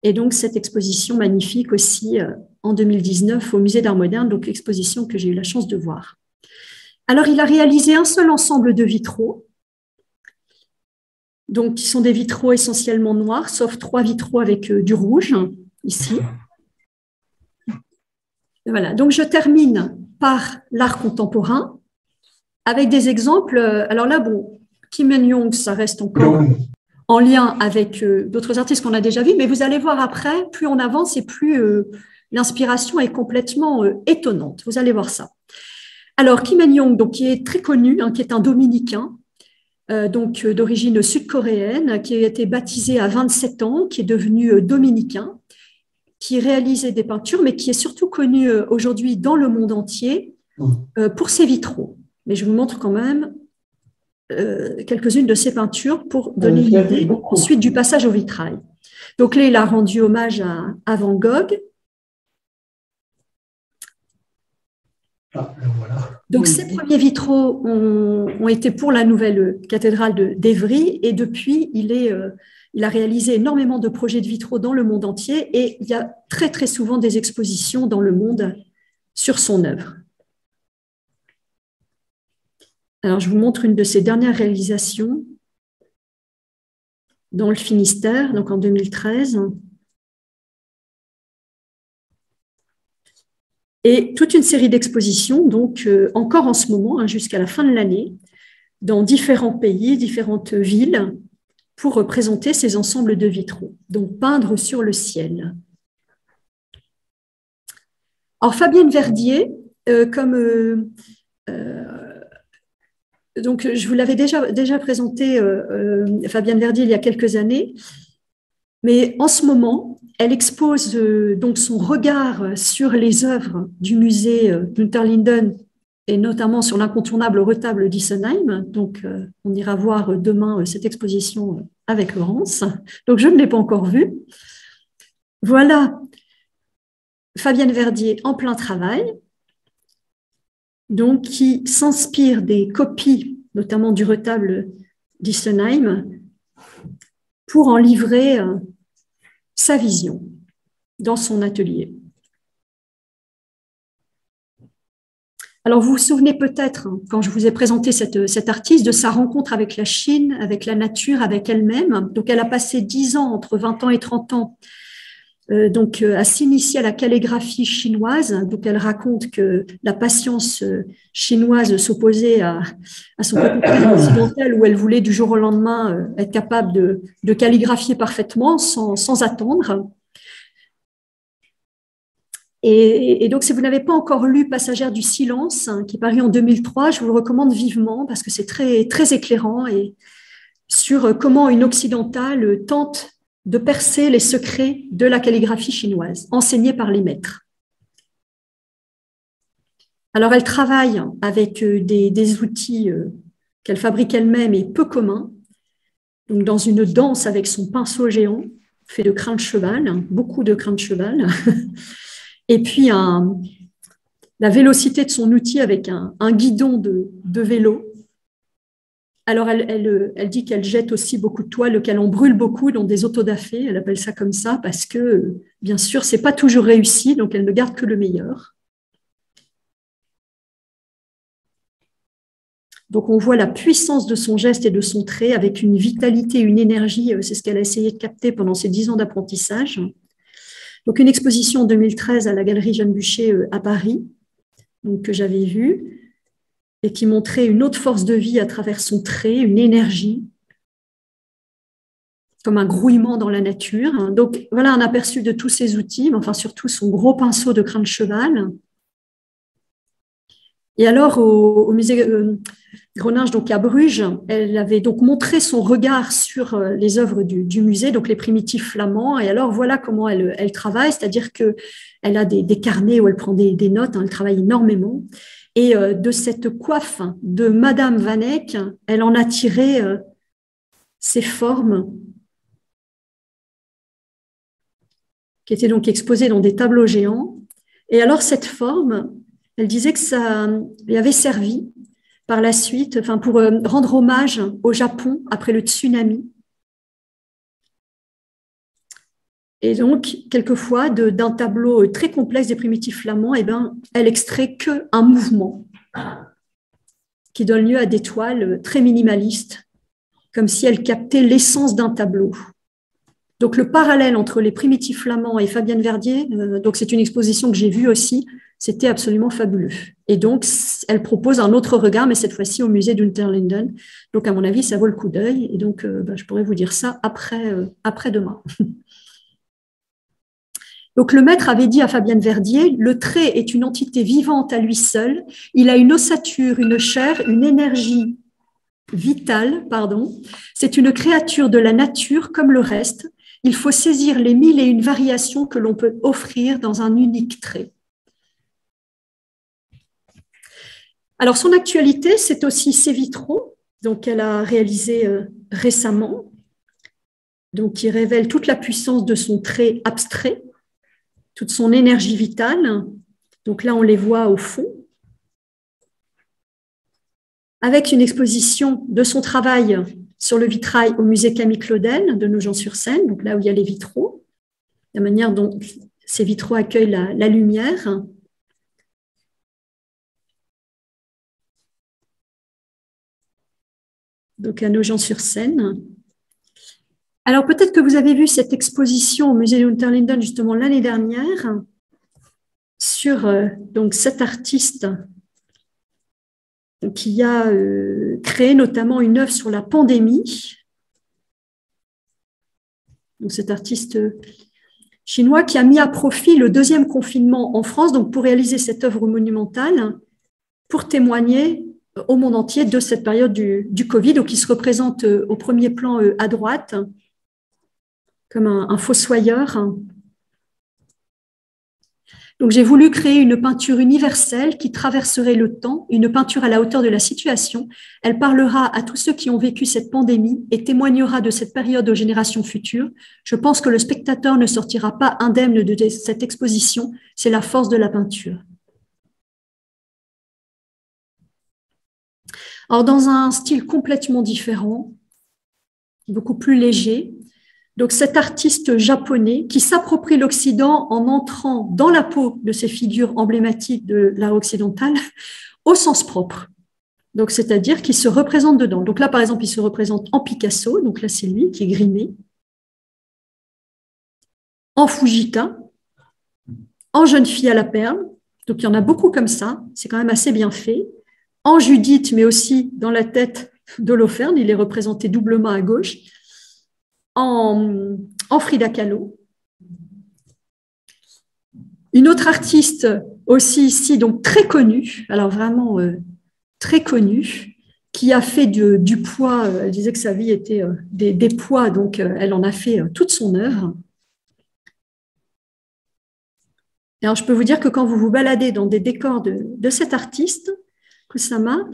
Et donc, cette exposition magnifique aussi en 2019 au Musée d'Art moderne, donc l'exposition que j'ai eu la chance de voir. Alors, il a réalisé un seul ensemble de vitraux, donc qui sont des vitraux essentiellement noirs, sauf 3 vitraux avec du rouge, ici. Et voilà, donc je termine par l'art contemporain avec des exemples. Alors là, bon, Kim Il-young, ça reste encore en lien avec d'autres artistes qu'on a déjà vus, mais vous allez voir après, plus on avance et plus l'inspiration est complètement étonnante. Vous allez voir ça. Alors, Kim Il-young, donc, qui est très connu, qui est un dominicain, donc d'origine sud-coréenne, qui a été baptisé à 27 ans, qui est devenu dominicain, qui réalisait des peintures, mais qui est surtout connu aujourd'hui dans le monde entier pour ses vitraux. Mais je vous montre quand même quelques-unes de ses peintures pour donner une idée ensuite du passage au vitrail. Donc là, il a rendu hommage à Van Gogh. Donc ces premiers vitraux ont été pour la nouvelle cathédrale d'Évry et depuis, il a réalisé énormément de projets de vitraux dans le monde entier et il y a très très souvent des expositions dans le monde sur son œuvre. Alors, je vous montre une de ses dernières réalisations dans le Finistère, donc en 2013. Et toute une série d'expositions, donc encore en ce moment, jusqu'à la fin de l'année, dans différents pays, différentes villes, pour représenter ces ensembles de vitraux, donc peindre sur le ciel. Alors Fabienne Verdier, donc je vous l'avais déjà présenté, Fabienne Verdier, il y a quelques années, mais en ce moment, elle expose donc son regard sur les œuvres du musée d'Unterlinden et notamment sur l'incontournable retable d'Issenheim. Donc, on ira voir demain cette exposition avec Laurence. Donc, je ne l'ai pas encore vue. Voilà Fabienne Verdier en plein travail, donc qui s'inspire des copies, notamment du retable d'Issenheim, pour en livrer sa vision dans son atelier. Alors, vous vous souvenez peut-être, quand je vous ai présenté cette artiste, de sa rencontre avec la Chine, avec la nature, avec elle-même. Donc, elle a passé 10 ans, entre 20 ans et 30 ans, à s'initier à la calligraphie chinoise. Donc, elle raconte que la patience chinoise s'opposait à son côté occidental, où elle voulait du jour au lendemain être capable de calligraphier parfaitement sans attendre. Et donc, si vous n'avez pas encore lu Passagère du silence, qui est paru en 2003, je vous le recommande vivement parce que c'est très, très éclairant et sur comment une occidentale tente de percer les secrets de la calligraphie chinoise, enseignée par les maîtres. Alors, elle travaille avec des outils qu'elle fabrique elle-même et peu communs, donc dans une danse avec son pinceau géant, fait de crins de cheval, beaucoup de crins de cheval, et puis la vélocité de son outil avec un guidon de vélo. Alors, elle dit qu'elle jette aussi beaucoup de toile, qu'elle en brûle beaucoup dans des autodafés, elle appelle ça comme ça, parce que, bien sûr, ce n'est pas toujours réussi, donc elle ne garde que le meilleur. Donc, on voit la puissance de son geste et de son trait avec une vitalité, une énergie, c'est ce qu'elle a essayé de capter pendant ses 10 ans d'apprentissage. Donc, une exposition en 2013 à la Galerie Jeanne Bucher à Paris, donc, que j'avais vue, et qui montrait une autre force de vie à travers son trait, une énergie, comme un grouillement dans la nature. Donc, voilà un aperçu de tous ses outils, mais enfin surtout son gros pinceau de crin de cheval. Et alors, au musée Greninge, donc à Bruges, elle avait donc montré son regard sur les œuvres du musée, donc les primitifs flamands. Et alors, voilà comment elle travaille, c'est-à-dire qu'elle a des carnets où elle prend des notes, elle travaille énormément. Et de cette coiffe de Madame Van Eyck, elle en a tiré ces formes qui étaient donc exposées dans des tableaux géants. Et alors, cette forme, elle disait que ça lui avait servi par la suite, pour rendre hommage au Japon après le tsunami. Et donc, quelquefois, d'un tableau très complexe des primitifs flamands, elle extrait qu'un mouvement qui donne lieu à des toiles très minimalistes, comme si elle captait l'essence d'un tableau. Donc, le parallèle entre les primitifs flamands et Fabienne Verdier, donc c'est une exposition que j'ai vue aussi, c'était absolument fabuleux. Et donc, elle propose un autre regard, mais cette fois-ci au musée d'Unterlinden. Donc, à mon avis, ça vaut le coup d'œil. Et donc, je pourrais vous dire ça après-demain. Donc, le maître avait dit à Fabienne Verdier, le trait est une entité vivante à lui seul. Il a une ossature, une chair, une énergie vitale, C'est une créature de la nature comme le reste. Il faut saisir les 1001 variations que l'on peut offrir dans un unique trait. Alors, son actualité, c'est aussi ses vitraux, donc qu'elle a réalisés récemment, donc qui révèlent toute la puissance de son trait abstrait, toute son énergie vitale. Donc là, on les voit au fond, avec une exposition de son travail sur le vitrail au musée Camille Claudel de Nogent-sur-Seine, donc là où il y a les vitraux, la manière dont ces vitraux accueillent la lumière. Donc à Nogent-sur-Seine. Alors peut-être que vous avez vu cette exposition au musée d'Unterlinden justement l'année dernière sur donc cet artiste qui a créé notamment une œuvre sur la pandémie. donc cet artiste chinois qui a mis à profit le deuxième confinement en France donc pour réaliser cette œuvre monumentale, pour témoigner au monde entier de cette période du Covid, donc qui se représente au premier plan à droite, comme un fossoyeur. Donc, j'ai voulu créer une peinture universelle qui traverserait le temps, une peinture à la hauteur de la situation. Elle parlera à tous ceux qui ont vécu cette pandémie et témoignera de cette période aux générations futures. Je pense que le spectateur ne sortira pas indemne de cette exposition. C'est la force de la peinture. Alors, dans un style complètement différent, beaucoup plus léger, donc cet artiste japonais qui s'approprie l'Occident en entrant dans la peau de ces figures emblématiques de l'art occidental au sens propre. Donc, c'est-à-dire qu'il se représente dedans. Donc là, par exemple, il se représente en Picasso, donc là, c'est lui qui est grimé, en Fujita, en jeune fille à la perle. Donc, il y en a beaucoup comme ça. C'est quand même assez bien fait. En Judith, mais aussi dans la tête d'Holoferne, il est représenté doublement à gauche. En Frida Kahlo. Une autre artiste aussi ici, donc très connue, alors vraiment très connue, qui a fait du poids, elle disait que sa vie était des poids, donc elle en a fait toute son œuvre. Et alors, je peux vous dire que quand vous vous baladez dans des décors de cet artiste, Kusama,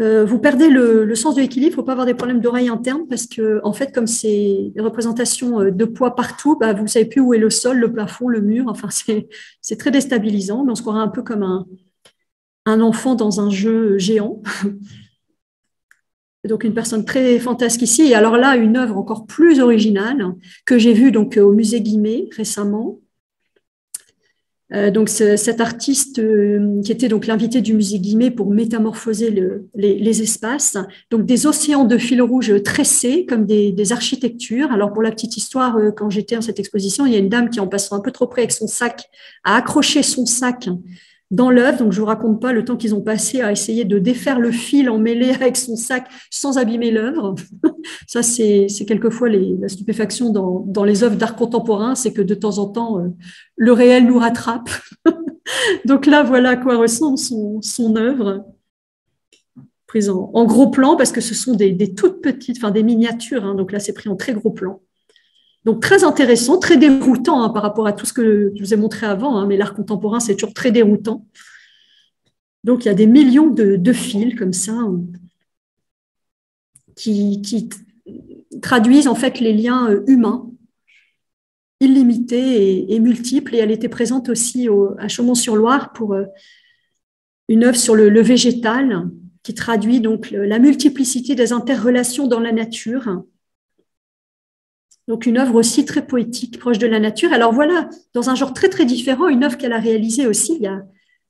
vous perdez le sens de l'équilibre, il ne faut pas avoir des problèmes d'oreille interne parce que, en fait, comme c'est des représentations de poids partout, bah, vous ne savez plus où est le sol, le plafond, le mur. Enfin, c'est très déstabilisant. Mais on se croirait un peu comme un enfant dans un jeu géant. Donc, une personne très fantasque ici. Et alors là, une œuvre encore plus originale que j'ai vue donc, au musée Guimet récemment. Donc cet artiste qui était donc l'invité du musée Guimet pour métamorphoser les espaces, donc des océans de fil rouge tressés comme des architectures. Alors pour la petite histoire, quand j'étais dans cette exposition, il y a une dame qui en passant un peu trop près avec son sac a accroché son sac dans l'œuvre, donc je vous raconte pas le temps qu'ils ont passé à essayer de défaire le fil emmêlé avec son sac sans abîmer l'œuvre. Ça, c'est quelquefois la stupéfaction dans les œuvres d'art contemporain, c'est que de temps en temps, le réel nous rattrape. Donc là, voilà à quoi ressemble son œuvre, prise en gros plan, parce que ce sont des toutes petites, enfin des miniatures, hein, donc là, c'est pris en très gros plan. Donc, très intéressant, très déroutant hein, par rapport à tout ce que je vous ai montré avant, hein, mais l'art contemporain, c'est toujours très déroutant. Donc, il y a des millions de fils comme ça qui traduisent en fait les liens humains, illimités et multiples. Et elle était présente aussi à Chaumont-sur-Loire pour une œuvre sur le végétal qui traduit donc la multiplicité des interrelations dans la nature. Donc, une œuvre aussi très poétique, proche de la nature. Alors voilà, dans un genre très, très différent, une œuvre qu'elle a réalisée aussi il y a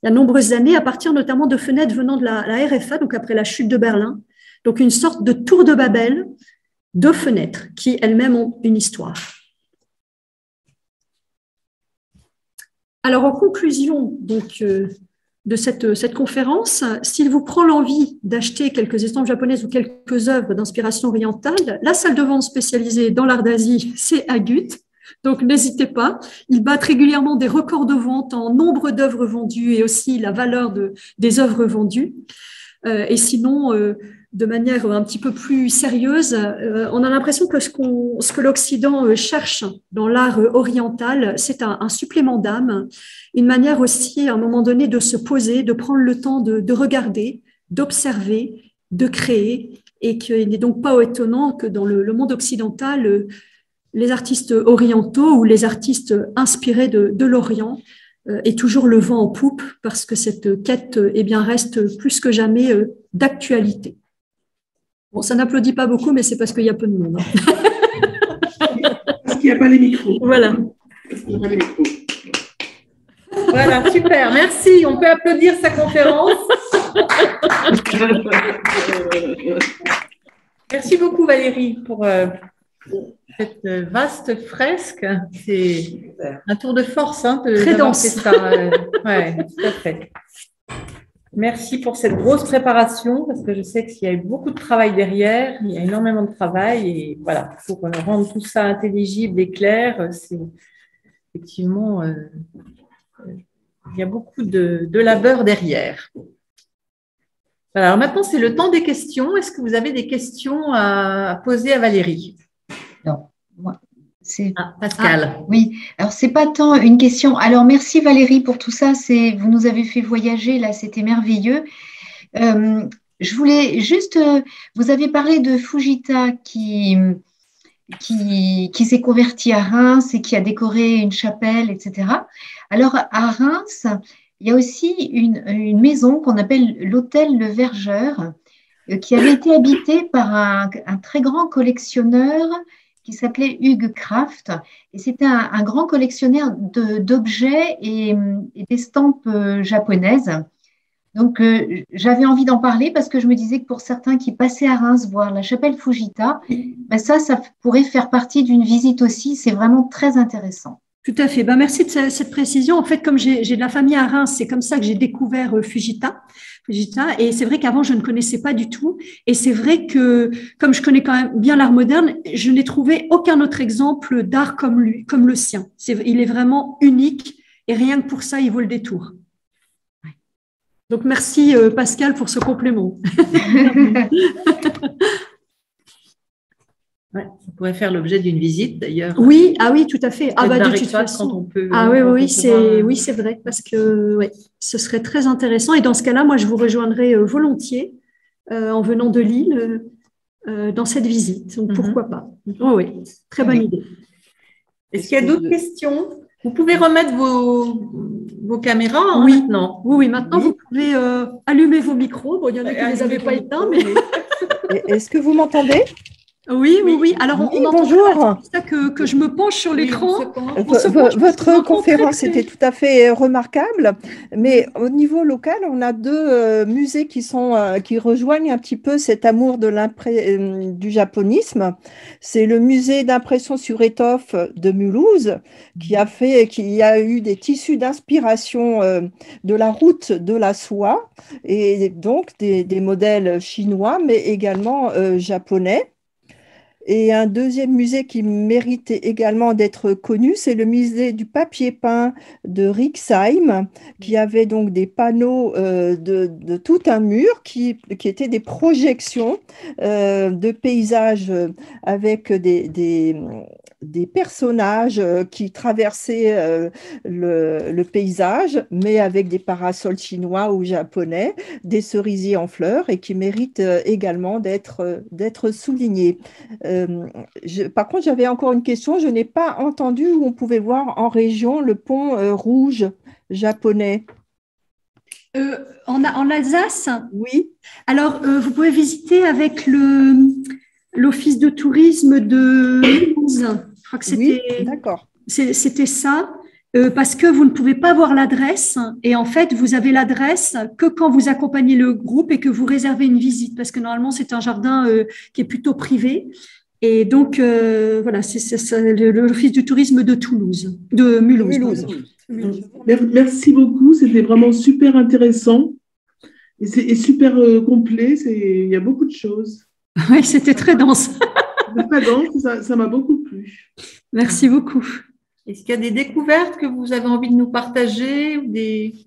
de nombreuses années, à partir notamment de fenêtres venant de la RFA, donc après la chute de Berlin. Donc, une sorte de tour de Babel de fenêtres qui elles-mêmes ont une histoire. Alors, en conclusion donc, de cette conférence, s'il vous prend l'envie d'acheter quelques estampes japonaises ou quelques œuvres d'inspiration orientale, la salle de vente spécialisée dans l'art d'Asie, c'est Agut. Donc, n'hésitez pas. Ils battent régulièrement des records de vente en nombre d'œuvres vendues et aussi la valeur des œuvres vendues. Et sinon, de manière un petit peu plus sérieuse, on a l'impression que ce que l'Occident cherche dans l'art oriental, c'est un supplément d'âme, une manière aussi, à un moment donné, de se poser, de prendre le temps de regarder, d'observer, de créer, et qu'il n'est donc pas étonnant que dans le monde occidental, les artistes orientaux ou les artistes inspirés de l'Orient aient toujours le vent en poupe, parce que cette quête eh bien, reste plus que jamais d'actualité. Bon, ça n'applaudit pas beaucoup, mais c'est parce qu'il y a peu de monde. Parce qu'il n'y a pas les micros. Voilà. Parce qu'il n'y a pas les micros. Voilà, super, merci. On peut applaudir sa conférence. Merci beaucoup Valérie pour cette vaste fresque. C'est un tour de force hein, très dense. Ça. Ouais, tout à fait. Merci pour cette grosse préparation, parce que je sais qu'il y a eu beaucoup de travail derrière, il y a énormément de travail, et voilà, pour rendre tout ça intelligible et clair, c'est effectivement, il y a beaucoup de labeur derrière. Voilà, alors maintenant, c'est le temps des questions. Est-ce que vous avez des questions à poser à Valérie? Non, moi, c'est Pascal. oui, alors c'est pas tant une question. Alors merci Valérie pour tout ça. Vous nous avez fait voyager là, c'était merveilleux. Je voulais juste, vous avez parlé de Fujita qui s'est converti à Reims et qui a décoré une chapelle, etc. Alors à Reims, il y a aussi une maison qu'on appelle l'hôtel Le Vergeur, qui avait été habité par un très grand collectionneur qui s'appelait Hugues Kraft. Et c'était un grand collectionneur d'objets et d'estampes japonaises. Donc, j'avais envie d'en parler parce que je me disais que pour certains qui passaient à Reims voir la chapelle Fujita, ben ça pourrait faire partie d'une visite aussi. C'est vraiment très intéressant. Tout à fait. Ben, merci de cette précision. En fait, comme j'ai de la famille à Reims, c'est comme ça que j'ai découvert Fujita. Et c'est vrai qu'avant, je ne connaissais pas du tout. Et c'est vrai que, comme je connais quand même bien l'art moderne, je n'ai trouvé aucun autre exemple d'art comme lui, comme le sien. Il est vraiment unique et rien que pour ça, il vaut le détour. Donc, merci Pascal pour ce complément. Ouais, ça pourrait faire l'objet d'une visite d'ailleurs. Oui, ah oui, tout à fait. Ah bah, de toute façon, quand on peut. Ah oui, c'est vrai parce que ouais, ce serait très intéressant. Et dans ce cas-là, moi, je vous rejoindrai volontiers en venant de Lille dans cette visite. Donc pourquoi pas. Oh, oui, très bonne idée. Est-ce qu'il y a d'autres questions? Vous pouvez remettre vos caméras oui. Maintenant. Oui, maintenant vous pouvez allumer vos micros. Bon, il y en a qui ne les avaient pas éteints, mais. Est-ce que vous m'entendez? Oui. Alors, oui, bonjour. C'est ça que je me penche sur l'écran. Votre conférence était tout à fait remarquable, mais au niveau local, on a deux musées qui rejoignent un petit peu cet amour du japonisme. C'est le musée d'impression sur étoffe de Mulhouse, qui a eu des tissus d'inspiration de la route de la soie, et donc des modèles chinois, mais également japonais. Et un deuxième musée qui mérite également d'être connu, c'est le musée du papier peint de Rixheim, qui avait donc des panneaux de tout un mur qui étaient des projections de paysages avec des personnages qui traversaient le paysage, mais avec des parasols chinois ou japonais, des cerisiers en fleurs, et qui méritent également d'être soulignés. Par contre, j'avais encore une question. Je n'ai pas entendu où on pouvait voir en région le pont rouge japonais. En Alsace? Oui. Alors, vous pouvez visiter avec l'office de tourisme de Mulhouse. Je crois que c'était, oui, d'accord. C'était ça. Parce que vous ne pouvez pas voir l'adresse et en fait, vous avez l'adresse que quand vous accompagnez le groupe et que vous réservez une visite parce que normalement, c'est un jardin qui est plutôt privé. Et donc, voilà, c'est l'Office du tourisme de Mulhouse. Merci beaucoup, c'était vraiment super intéressant et super complet. Il y a beaucoup de choses. Oui, c'était très dense. Très dense, ça m'a beaucoup plu. Merci beaucoup. Est-ce qu'il y a des découvertes que vous avez envie de nous partager ou des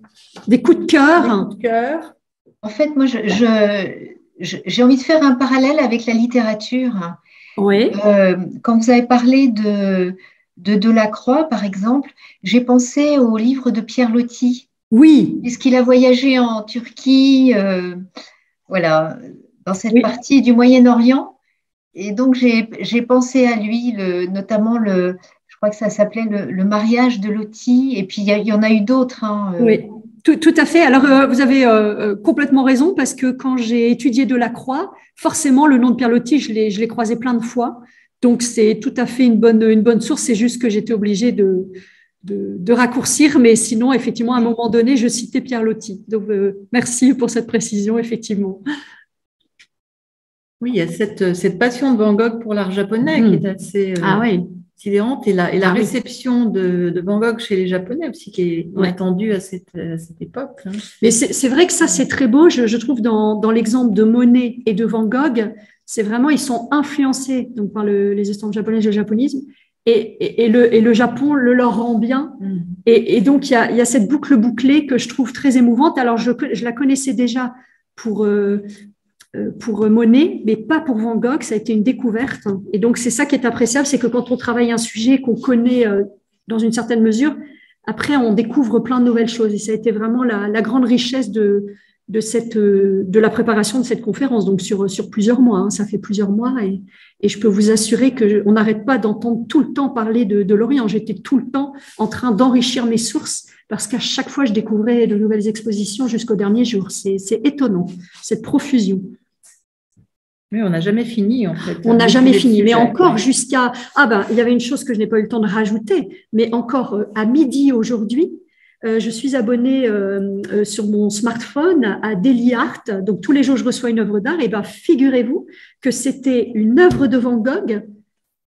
coups de cœur? En fait, moi, j'ai envie de faire un parallèle avec la littérature. Oui. Quand vous avez parlé de Delacroix, par exemple, j'ai pensé au livre de Pierre Loti. Oui. Puisqu'il a voyagé en Turquie, voilà, dans cette partie du Moyen-Orient. Et donc, j'ai pensé à lui, notamment je crois que ça s'appelait le mariage de Loti, et puis il y en a eu d'autres. Hein, Oui, tout à fait. Alors, vous avez complètement raison, parce que quand j'ai étudié Delacroix, forcément, le nom de Pierre Loti, je l'ai croisé plein de fois. Donc, c'est tout à fait une bonne source. C'est juste que j'étais obligée de raccourcir, mais sinon, effectivement, à un moment donné, je citais Pierre Loti. Donc, merci pour cette précision, effectivement. Oui, il y a cette passion de Van Gogh pour l'art japonais qui est assez… ah oui. sidérante. Et la Ah oui. réception de Van Gogh chez les Japonais aussi, qui est Ouais. inattendue à cette époque. Hein. Mais c'est vrai que ça, c'est très beau. Je trouve dans l'exemple de Monet et de Van Gogh, c'est vraiment, ils sont influencés donc, par les estampes japonaises et le japonisme. Et le Japon le leur rend bien. Et donc, il y a cette boucle bouclée que je trouve très émouvante. Alors, je la connaissais déjà pour Monet, mais pas pour Van Gogh. Ça a été une découverte. Et donc, c'est ça qui est appréciable, c'est que quand on travaille un sujet qu'on connaît dans une certaine mesure, après, on découvre plein de nouvelles choses. Et ça a été vraiment la grande richesse de la préparation de cette conférence, donc sur plusieurs mois. Hein. Ça fait plusieurs mois et je peux vous assurer qu'on n'arrête pas d'entendre tout le temps parler de l'Orient. J'étais tout le temps en train d'enrichir mes sources parce qu'à chaque fois, je découvrais de nouvelles expositions jusqu'au dernier jour. C'est étonnant, cette profusion. Oui, on n'a jamais fini, en fait. On n'a jamais fini, mais encore jusqu'à… Ah ben, il y avait une chose que je n'ai pas eu le temps de rajouter, mais encore à midi aujourd'hui, je suis abonnée sur mon smartphone à Daily Art. Donc, tous les jours, je reçois une œuvre d'art. Et bien, figurez-vous que c'était une œuvre de Van Gogh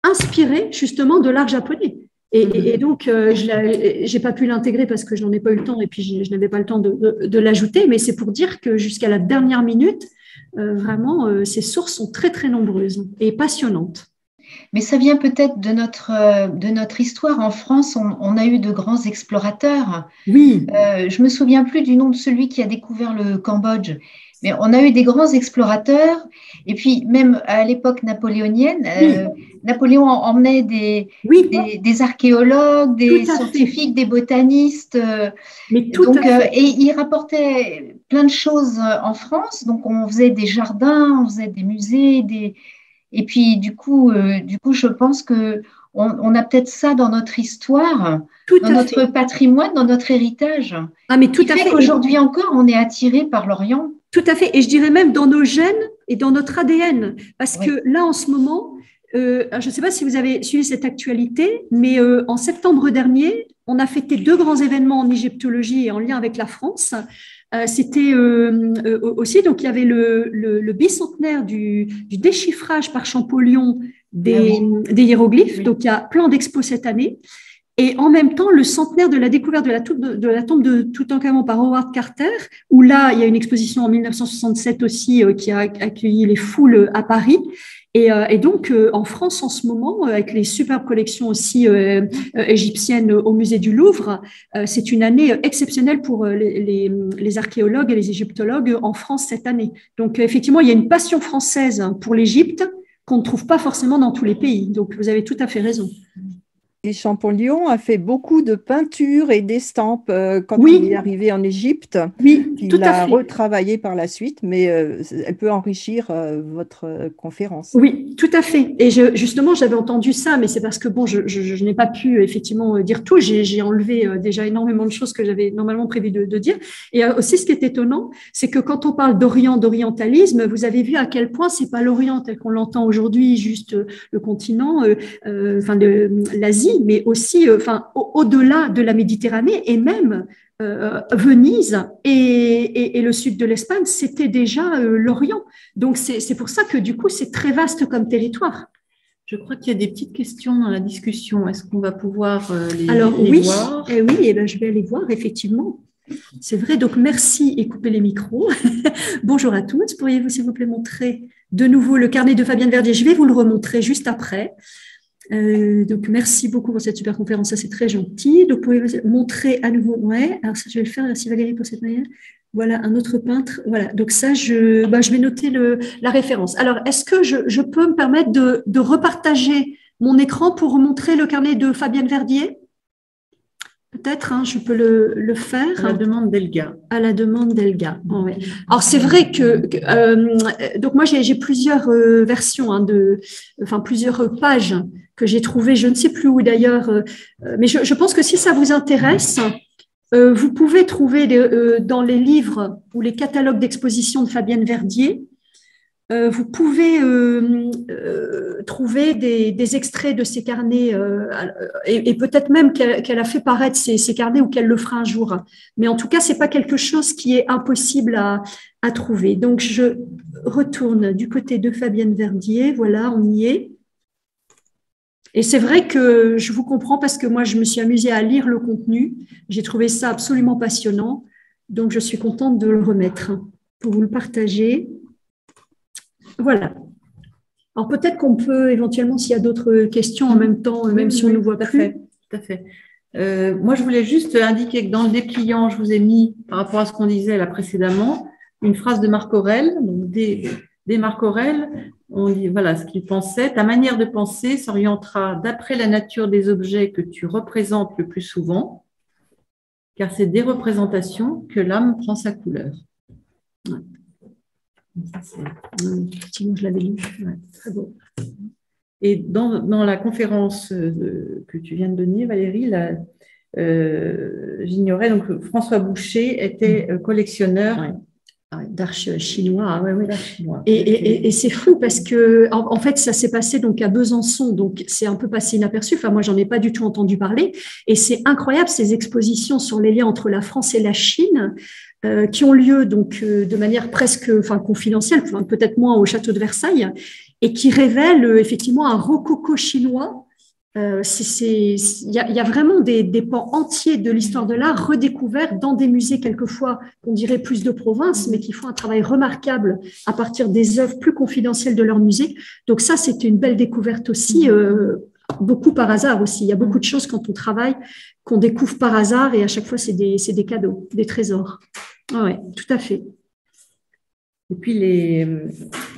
inspirée justement de l'art japonais. Et donc, je n'ai pas pu l'intégrer parce que je n'en ai pas eu le temps et puis je n'avais pas le temps de l'ajouter. Mais c'est pour dire que jusqu'à la dernière minute, vraiment, ces sources sont très, très nombreuses et passionnantes. Mais ça vient peut-être de notre histoire. En France, on a eu de grands explorateurs. Oui. Je me souviens plus du nom de celui qui a découvert le Cambodge. Mais on a eu des grands explorateurs. Et puis, même à l'époque napoléonienne, Napoléon emmenait des archéologues, des scientifiques, des botanistes. Mais tout à fait. Et il rapportait plein de choses en France. Donc, on faisait des jardins, on faisait des musées, Et puis, du coup, je pense qu'on a peut-être ça dans notre histoire, dans notre patrimoine, dans notre héritage. Ah, mais tout à fait. Qu'aujourd'hui encore, on est attiré par l'Orient. Tout à fait. Et je dirais même dans nos gènes et dans notre ADN. Parce que là, en ce moment, je ne sais pas si vous avez suivi cette actualité, mais en septembre dernier, on a fêté 2 grands événements en égyptologie et en lien avec la France. C'était aussi, donc il y avait le bicentenaire du déchiffrage par Champollion des hiéroglyphes. Donc il y a plein d'expos cette année. Et en même temps, le centenaire de la découverte de la tombe de Toutankhamon par Howard Carter, où là, il y a une exposition en 1967 aussi qui a accueilli les foules à Paris. Et donc, en France, en ce moment, avec les superbes collections aussi égyptiennes au musée du Louvre, c'est une année exceptionnelle pour les archéologues et les égyptologues en France cette année. Donc, effectivement, il y a une passion française pour l'Égypte qu'on ne trouve pas forcément dans tous les pays. Donc, vous avez tout à fait raison. Et Champollion a fait beaucoup de peintures et d'estampes quand il est arrivé en Égypte. Oui, tout à fait. Il a retravaillé par la suite, mais elle peut enrichir votre conférence. Oui, tout à fait. Et justement, j'avais entendu ça, mais c'est parce que bon, je n'ai pas pu effectivement dire tout. J'ai enlevé déjà énormément de choses que j'avais normalement prévu de dire. Et aussi, ce qui est étonnant, c'est que quand on parle d'Orient, d'orientalisme, vous avez vu à quel point c'est pas l'Orient tel qu'on l'entend aujourd'hui, juste le continent, l'Asie, mais aussi au-delà de la Méditerranée et même Venise et le sud de l'Espagne, c'était déjà l'Orient. Donc, c'est pour ça que du coup, c'est très vaste comme territoire. Je crois qu'il y a des petites questions dans la discussion. Est-ce qu'on va pouvoir les voir? Oui, ben, je vais aller voir, effectivement. C'est vrai, donc merci et coupez les micros. Bonjour à tous. Pourriez-vous, s'il vous plaît, montrer de nouveau le carnet de Fabienne Verdier? Je vais vous le remontrer juste après. Donc, merci beaucoup pour cette super conférence, ça c'est très gentil. Donc, pouvez-vous montrer à nouveau? Ouais, alors ça je vais le faire, merci Valérie pour cette manière. Voilà, un autre peintre. Voilà, donc ça, je vais noter la référence. Alors, est-ce que je peux me permettre de repartager mon écran pour montrer le carnet de Fabienne Verdier? Peut-être, hein, je peux le faire. À la demande d'Elga. À la demande d'Elga. Oh, ouais. Alors, c'est vrai que donc moi, j'ai plusieurs versions, plusieurs pages que j'ai trouvées, je ne sais plus où d'ailleurs, mais je pense que si ça vous intéresse, vous pouvez trouver dans les livres ou les catalogues d'exposition de Fabienne Verdier, vous pouvez trouver des extraits de ces carnets et peut-être même qu'elle a fait paraître ces carnets ou qu'elle le fera un jour. Mais en tout cas, c'est pas quelque chose qui est impossible à trouver. Donc, je retourne du côté de Fabienne Verdier. Voilà, on y est. Et c'est vrai que je vous comprends parce que moi, je me suis amusée à lire le contenu. J'ai trouvé ça absolument passionnant. Donc, je suis contente de le remettre pour vous le partager. Voilà. Alors, peut-être qu'on peut éventuellement, s'il y a d'autres questions en même temps, même si on ne voit plus. Tout à fait. Moi, je voulais juste indiquer que dans le dépliant, je vous ai mis, par rapport à ce qu'on disait là précédemment, une phrase de Marc Aurèle. Donc, des Marc Aurèle, on dit, voilà ce qu'il pensait. Ta manière de penser s'orientera d'après la nature des objets que tu représentes le plus souvent, car c'est des représentations que l'âme prend sa couleur. Ouais. Effectivement, je l'avais lu. Ouais, très beau. Et dans la conférence que tu viens de donner, Valérie, j'ignorais, donc François Boucher était collectionneur d'arches chinois. D'arches chinois. Et c'est fou parce que, en fait, ça s'est passé donc à Besançon, donc c'est un peu passé inaperçu. Enfin, moi, j'en ai pas du tout entendu parler. Et c'est incroyable ces expositions sur les liens entre la France et la Chine. Qui ont lieu donc de manière presque confidentielle, peut-être moins au château de Versailles, et qui révèlent effectivement un rococo chinois. Il y a vraiment des pans entiers de l'histoire de l'art redécouverts dans des musées quelquefois qu'on dirait plus de province, mais qui font un travail remarquable à partir des œuvres plus confidentielles de leur musée. Donc ça, c'était une belle découverte aussi, beaucoup par hasard aussi. Il y a beaucoup de choses quand on travaille qu'on découvre par hasard et à chaque fois, c'est des cadeaux, des trésors. Oui, tout à fait. Et puis,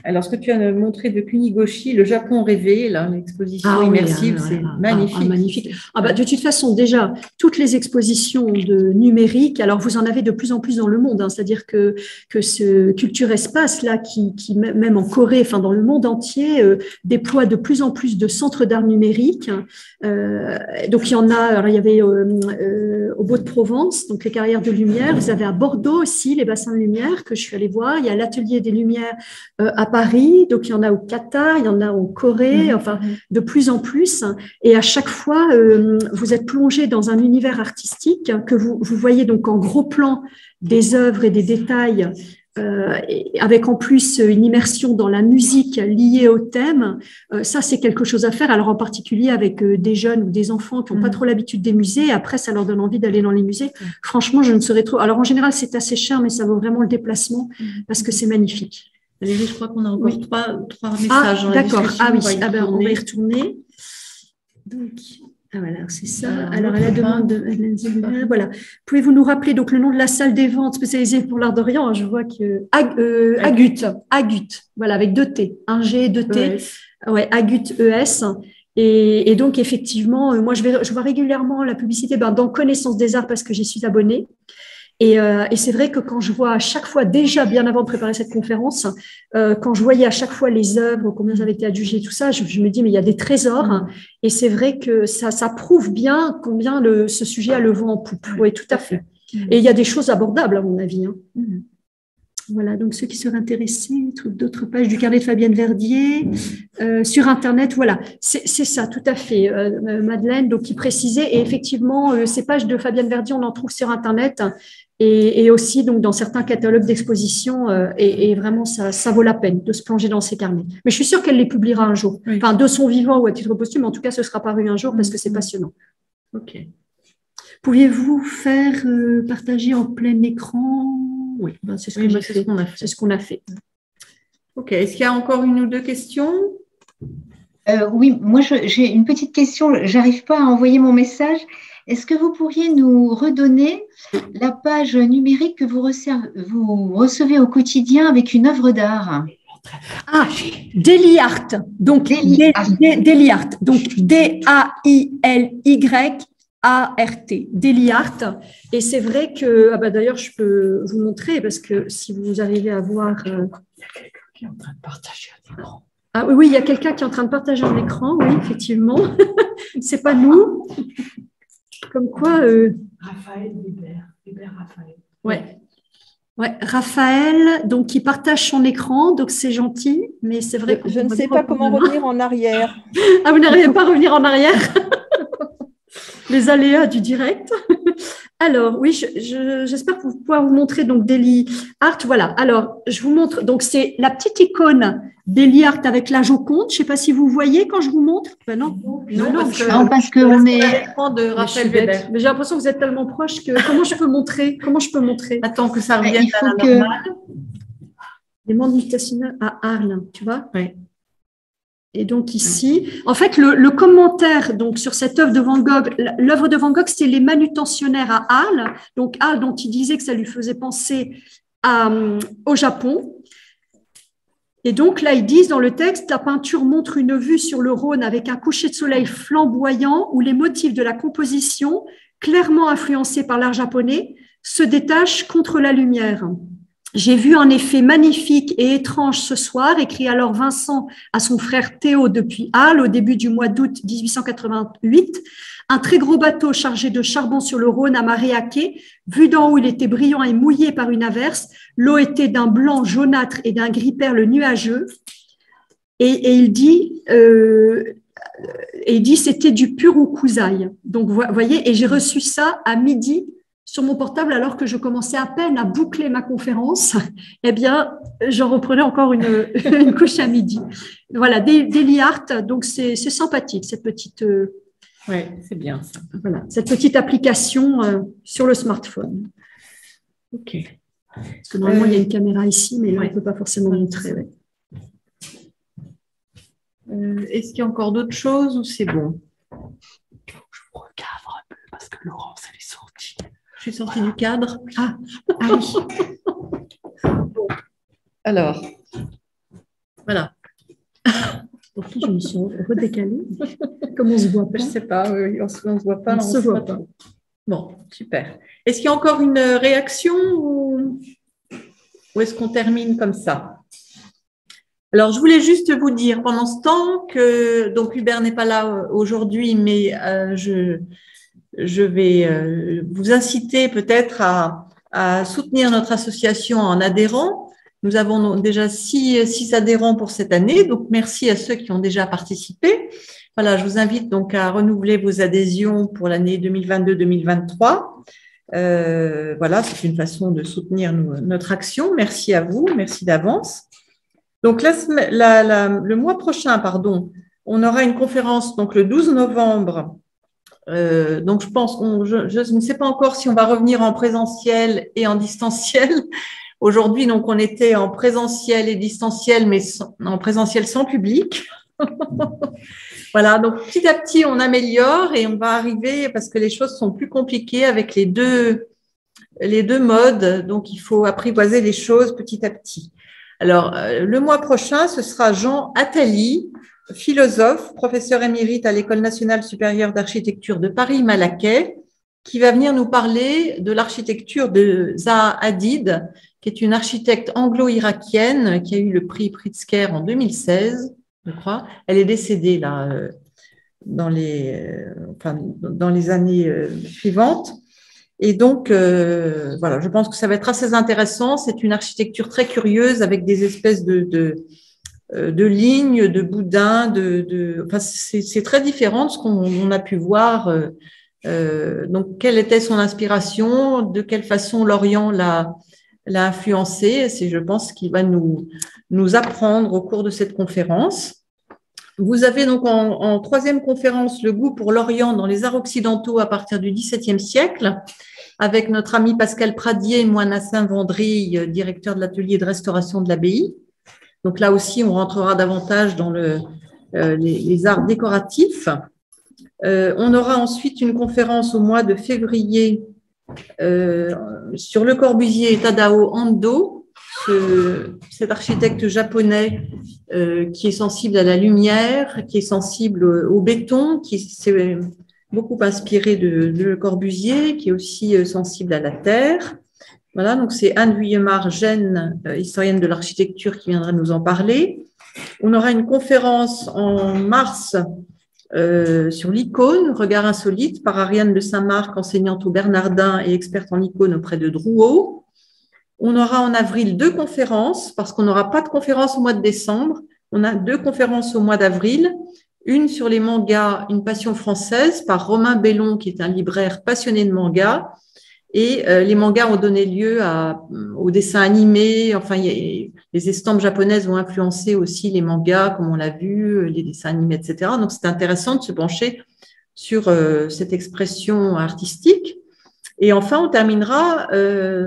alors, ce que tu as montré de Kunigoshi, le Japon rêvé, l'exposition immersive, c'est magnifique. Magnifique. De toute façon, déjà, toutes les expositions de numérique, alors vous en avez de plus en plus dans le monde, c'est-à-dire que ce Culture Espace, là, qui même en Corée, dans le monde entier, déploie de plus en plus de centres d'art numérique. Donc, il y en a, alors, il y avait au Beau-de-Provence, donc les carrières de lumière, vous avez à Bordeaux aussi les bassins de lumière que je suis allée voir, il y a l'atelier des Lumières à Paris, donc il y en a au Qatar, il y en a en Corée, de plus en plus. Et à chaque fois, vous êtes plongé dans un univers artistique que vous voyez donc en gros plan des œuvres et des détails, avec en plus une immersion dans la musique liée au thème. Ça, c'est quelque chose à faire. Alors en particulier avec des jeunes ou des enfants qui n'ont pas trop l'habitude des musées. Après, ça leur donne envie d'aller dans les musées. Franchement, je ne saurais trop. Alors en général, c'est assez cher, mais ça vaut vraiment le déplacement parce que c'est magnifique. Valérie, je crois qu'on a encore trois messages. D'accord. On va y retourner. Donc, voilà, c'est ça. Alors, à la demande de voilà. Pouvez-vous nous rappeler donc le nom de la salle des ventes spécialisée pour l'art d'Orient? Je vois que Agut, voilà, avec 2 T, un G, 2 T. Ouais, Agut ES. Et donc, effectivement, moi, je vois régulièrement la publicité dans Connaissance des Arts parce que j'y suis abonnée. Et c'est vrai que quand je vois à chaque fois, déjà bien avant de préparer cette conférence, quand je voyais à chaque fois les œuvres, combien ça avait été adjugé, tout ça, je me dis, mais il y a des trésors. Et c'est vrai que ça prouve bien combien ce sujet a le vent en poupe. Oui, tout à fait. Et il y a des choses abordables, à mon avis. Voilà, donc ceux qui seraient intéressés, trouvent d'autres pages du carnet de Fabienne Verdier sur Internet. Voilà, c'est ça, tout à fait. Madeleine, donc qui précisait, et effectivement, ces pages de Fabienne Verdier, on en trouve sur Internet et aussi donc dans certains catalogues d'exposition. Et vraiment, ça vaut la peine de se plonger dans ces carnets. Mais je suis sûre qu'elle les publiera un jour, enfin de son vivant ou à titre posthume. En tout cas, ce sera paru un jour parce que c'est passionnant. Ok. Pourriez-vous faire partager en plein écran? Oui, c'est ce qu'on a fait. C'est ce qu'on a fait. Ok. Est-ce qu'il y a encore une ou deux questions? Oui, moi j'ai une petite question. J'arrive pas à envoyer mon message. Est-ce que vous pourriez nous redonner la page numérique que vous recevez au quotidien avec une œuvre d'art? Daily Art. Donc Daily Art. Donc DAILY. Daily Art. Et c'est vrai que, d'ailleurs, je peux vous montrer parce que si vous arrivez à voir. Il y a quelqu'un qui est en train de partager un écran. Oui, il y a quelqu'un qui est en train de partager un écran, oui, effectivement. C'est pas nous. Comme quoi. Raphaël Weber Raphaël. Ouais. Raphaël, donc qui partage son écran, donc c'est gentil, mais c'est vrai que je ne sais pas comment revenir en arrière. Vous n'arrivez pas à revenir en arrière? Les aléas du direct. Alors, oui, j'espère pouvoir vous montrer donc Deli Art. Voilà. Alors, je vous montre. Donc, c'est la petite icône Deli Art avec la Joconde. Je ne sais pas si vous voyez quand je vous montre. Ben non. Parce qu'on est à l'écran de Raphaël Weber. Mais j'ai l'impression que vous êtes tellement proche que comment je peux montrer? Comment je peux montrer? Attends que ça revienne il faut à la que normale. Les mondes multinationaux à Arles, tu vois? Oui. Et donc ici, en fait, le commentaire donc sur cette œuvre de Van Gogh, l'œuvre de Van Gogh, c'était les manutentionnaires à Arles. Donc Arles, dont il disait que ça lui faisait penser au Japon. Et donc là, ils disent dans le texte, la peinture montre une vue sur le Rhône avec un coucher de soleil flamboyant où les motifs de la composition, clairement influencés par l'art japonais, se détachent contre la lumière. J'ai vu un effet magnifique et étrange ce soir, écrit alors Vincent à son frère Théo depuis Arles au début du mois d'août 1888. Un très gros bateau chargé de charbon sur le Rhône à marée à quai. Vu d'en haut, il était brillant et mouillé par une averse. L'eau était d'un blanc jaunâtre et d'un gris perle nuageux. Et il dit c'était du pur Ukuzai. Donc, vous voyez, et j'ai reçu ça à midi sur mon portable alors que je commençais à peine à boucler ma conférence. Eh bien, j'en reprenais encore une couche à midi. Voilà, Deli Art, donc c'est sympathique, cette petite… Oui, c'est bien ça. Voilà, cette petite application sur le smartphone. OK. Parce que normalement, il y a une caméra ici, mais là, on ne peut pas forcément Ouais. montrer. Ouais. Est-ce qu'il y a encore d'autres choses ou c'est bon? Je vous recadre un peu parce que Laurence, elle est sortie. Je suis sortie du cadre. Ah oui. Bon. Alors, voilà. Pourquoi je me suis redécalée? Comme on ne se voit pas. Je ne sais pas, oui, on ne se voit pas. On se voit pas. Bon, super. Est-ce qu'il y a encore une réaction ou est-ce qu'on termine comme ça? Alors, je voulais juste vous dire pendant ce temps que, donc Hubert n'est pas là aujourd'hui, mais je vais vous inciter peut-être à soutenir notre association en adhérant. Nous avons déjà 6 adhérents pour cette année, donc merci à ceux qui ont déjà participé. Voilà, je vous invite donc à renouveler vos adhésions pour l'année 2022-2023. Voilà, c'est une façon de soutenir notre action. Merci à vous, merci d'avance. Donc le mois prochain, on aura une conférence donc le 12 novembre. Donc je pense, je ne sais pas encore si on va revenir en présentiel et en distanciel. Aujourd'hui, donc on était en présentiel et distanciel, mais en présentiel sans public. Voilà, donc petit à petit, on améliore et on va arriver parce que les choses sont plus compliquées avec les deux modes. Donc, il faut apprivoiser les choses petit à petit. Alors, le mois prochain, ce sera Jean Attali, philosophe, professeur émérite à l'École nationale supérieure d'architecture de Paris-Malaquais, qui va venir nous parler de l'architecture de Zaha Hadid, qui est une architecte anglo-irakienne qui a eu le prix Pritzker en 2016. Je crois. Elle est décédée là dans les années suivantes. Et donc, voilà, je pense que ça va être assez intéressant. C'est une architecture très curieuse avec des espèces de lignes, de boudins, enfin, c'est très différent de ce qu'on a pu voir. Donc, quelle était son inspiration? De quelle façon l'Orient l'a influencé? C'est, je pense, qu'il va nous apprendre au cours de cette conférence. Vous avez donc en troisième conférence le goût pour l'Orient dans les arts occidentaux à partir du XVIIe siècle, avec notre ami Pascal Pradier et moi Nassim Vendry, directeur de l'atelier de restauration de l'abbaye. Donc là aussi, on rentrera davantage dans les arts décoratifs. On aura ensuite une conférence au mois de février sur Le Corbusier et Tadao Ando, cet architecte japonais qui est sensible à la lumière, qui est sensible au béton, qui s'est beaucoup inspiré de Le Corbusier, qui est aussi sensible à la terre. Voilà, donc c'est Anne Vuillemard-Gênes, historienne de l'architecture, qui viendra nous en parler. On aura une conférence en mars sur l'icône, regard insolite, par Ariane de Saint-Marc, enseignante au Bernardin et experte en icône auprès de Drouot. On aura en avril 2 conférences, parce qu'on n'aura pas de conférence au mois de décembre. On a 2 conférences au mois d'avril. Une sur les mangas, une passion française, par Romain Bellon, qui est un libraire passionné de manga. Et les mangas ont donné lieu aux dessins animés. Enfin, les estampes japonaises ont influencé aussi les mangas, comme on l'a vu, les dessins animés, etc. Donc, c'est intéressant de se pencher sur cette expression artistique. Et enfin, on terminera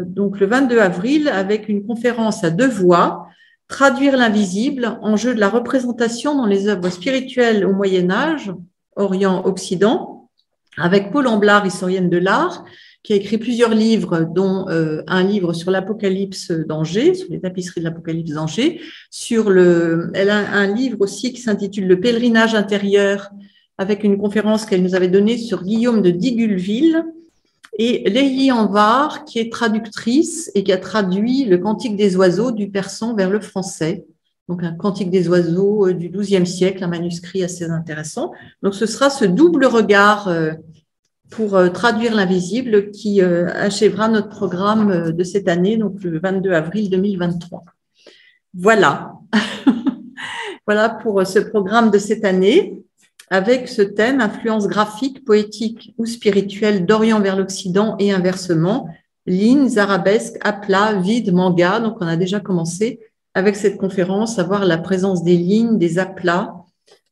donc le 22 avril avec une conférence à 2 voix, Traduire l'invisible, enjeu de la représentation dans les œuvres spirituelles au Moyen-Âge, Orient-Occident, avec Paul Amblard, historienne de l'art, qui a écrit plusieurs livres, dont un livre sur l'Apocalypse d'Angers, sur les tapisseries de l'Apocalypse d'Angers. Elle a un livre aussi qui s'intitule Le pèlerinage intérieur, avec une conférence qu'elle nous avait donnée sur Guillaume de Digulville, et Leili Anvar, qui est traductrice et qui a traduit le Cantique des oiseaux du persan vers le français. Donc, un Cantique des oiseaux du XIIe siècle, un manuscrit assez intéressant. Donc, ce sera ce double regard pour traduire l'invisible qui achèvera notre programme de cette année, donc le 22 avril 2023. Voilà. Voilà pour ce programme de cette année, avec ce thème, influence graphique, poétique ou spirituelle d'Orient vers l'Occident et inversement, lignes, arabesques, aplats, vides, manga. Donc, on a déjà commencé avec cette conférence à voir la présence des lignes, des aplats.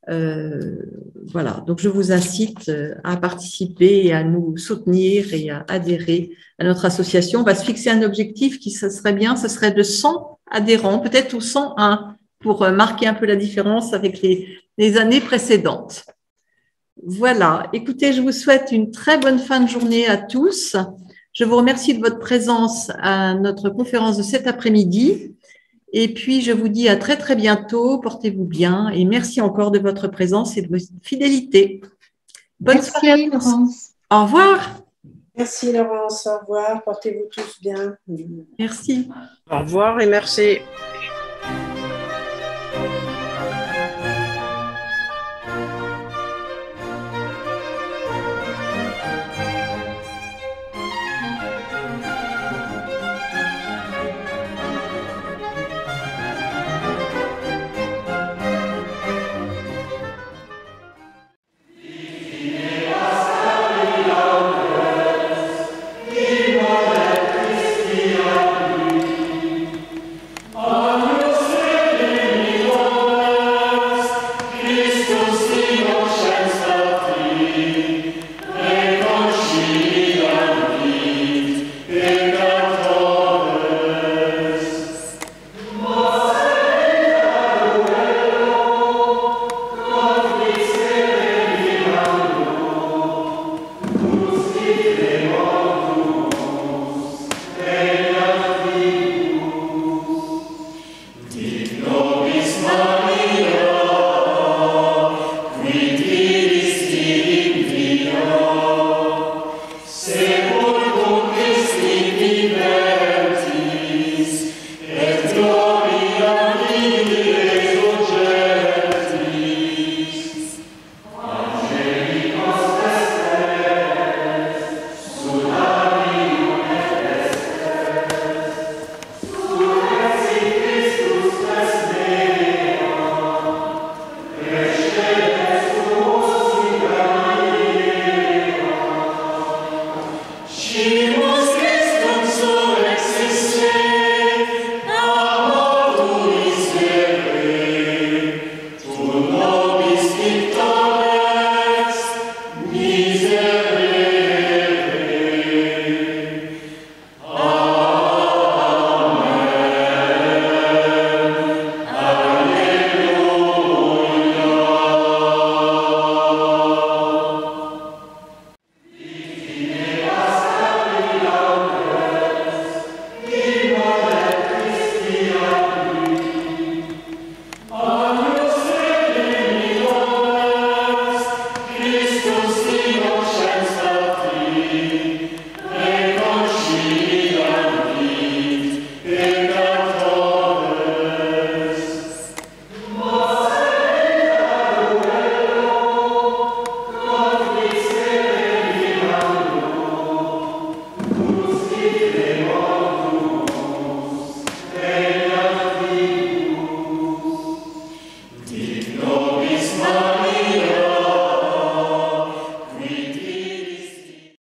Voilà, donc je vous incite à participer et à nous soutenir et à adhérer à notre association. On va se fixer un objectif qui, ce serait bien, ce serait de 100 adhérents, peut-être ou 101, pour marquer un peu la différence avec les années précédentes. Voilà, écoutez, je vous souhaite une très bonne fin de journée à tous. Je vous remercie de votre présence à notre conférence de cet après-midi. Et puis, je vous dis à très, très bientôt. Portez-vous bien et merci encore de votre présence et de votre fidélité. Bonne soirée à tous. Laurence. Au revoir. Merci Laurence, au revoir. Portez-vous tous bien. Merci. Au revoir et merci.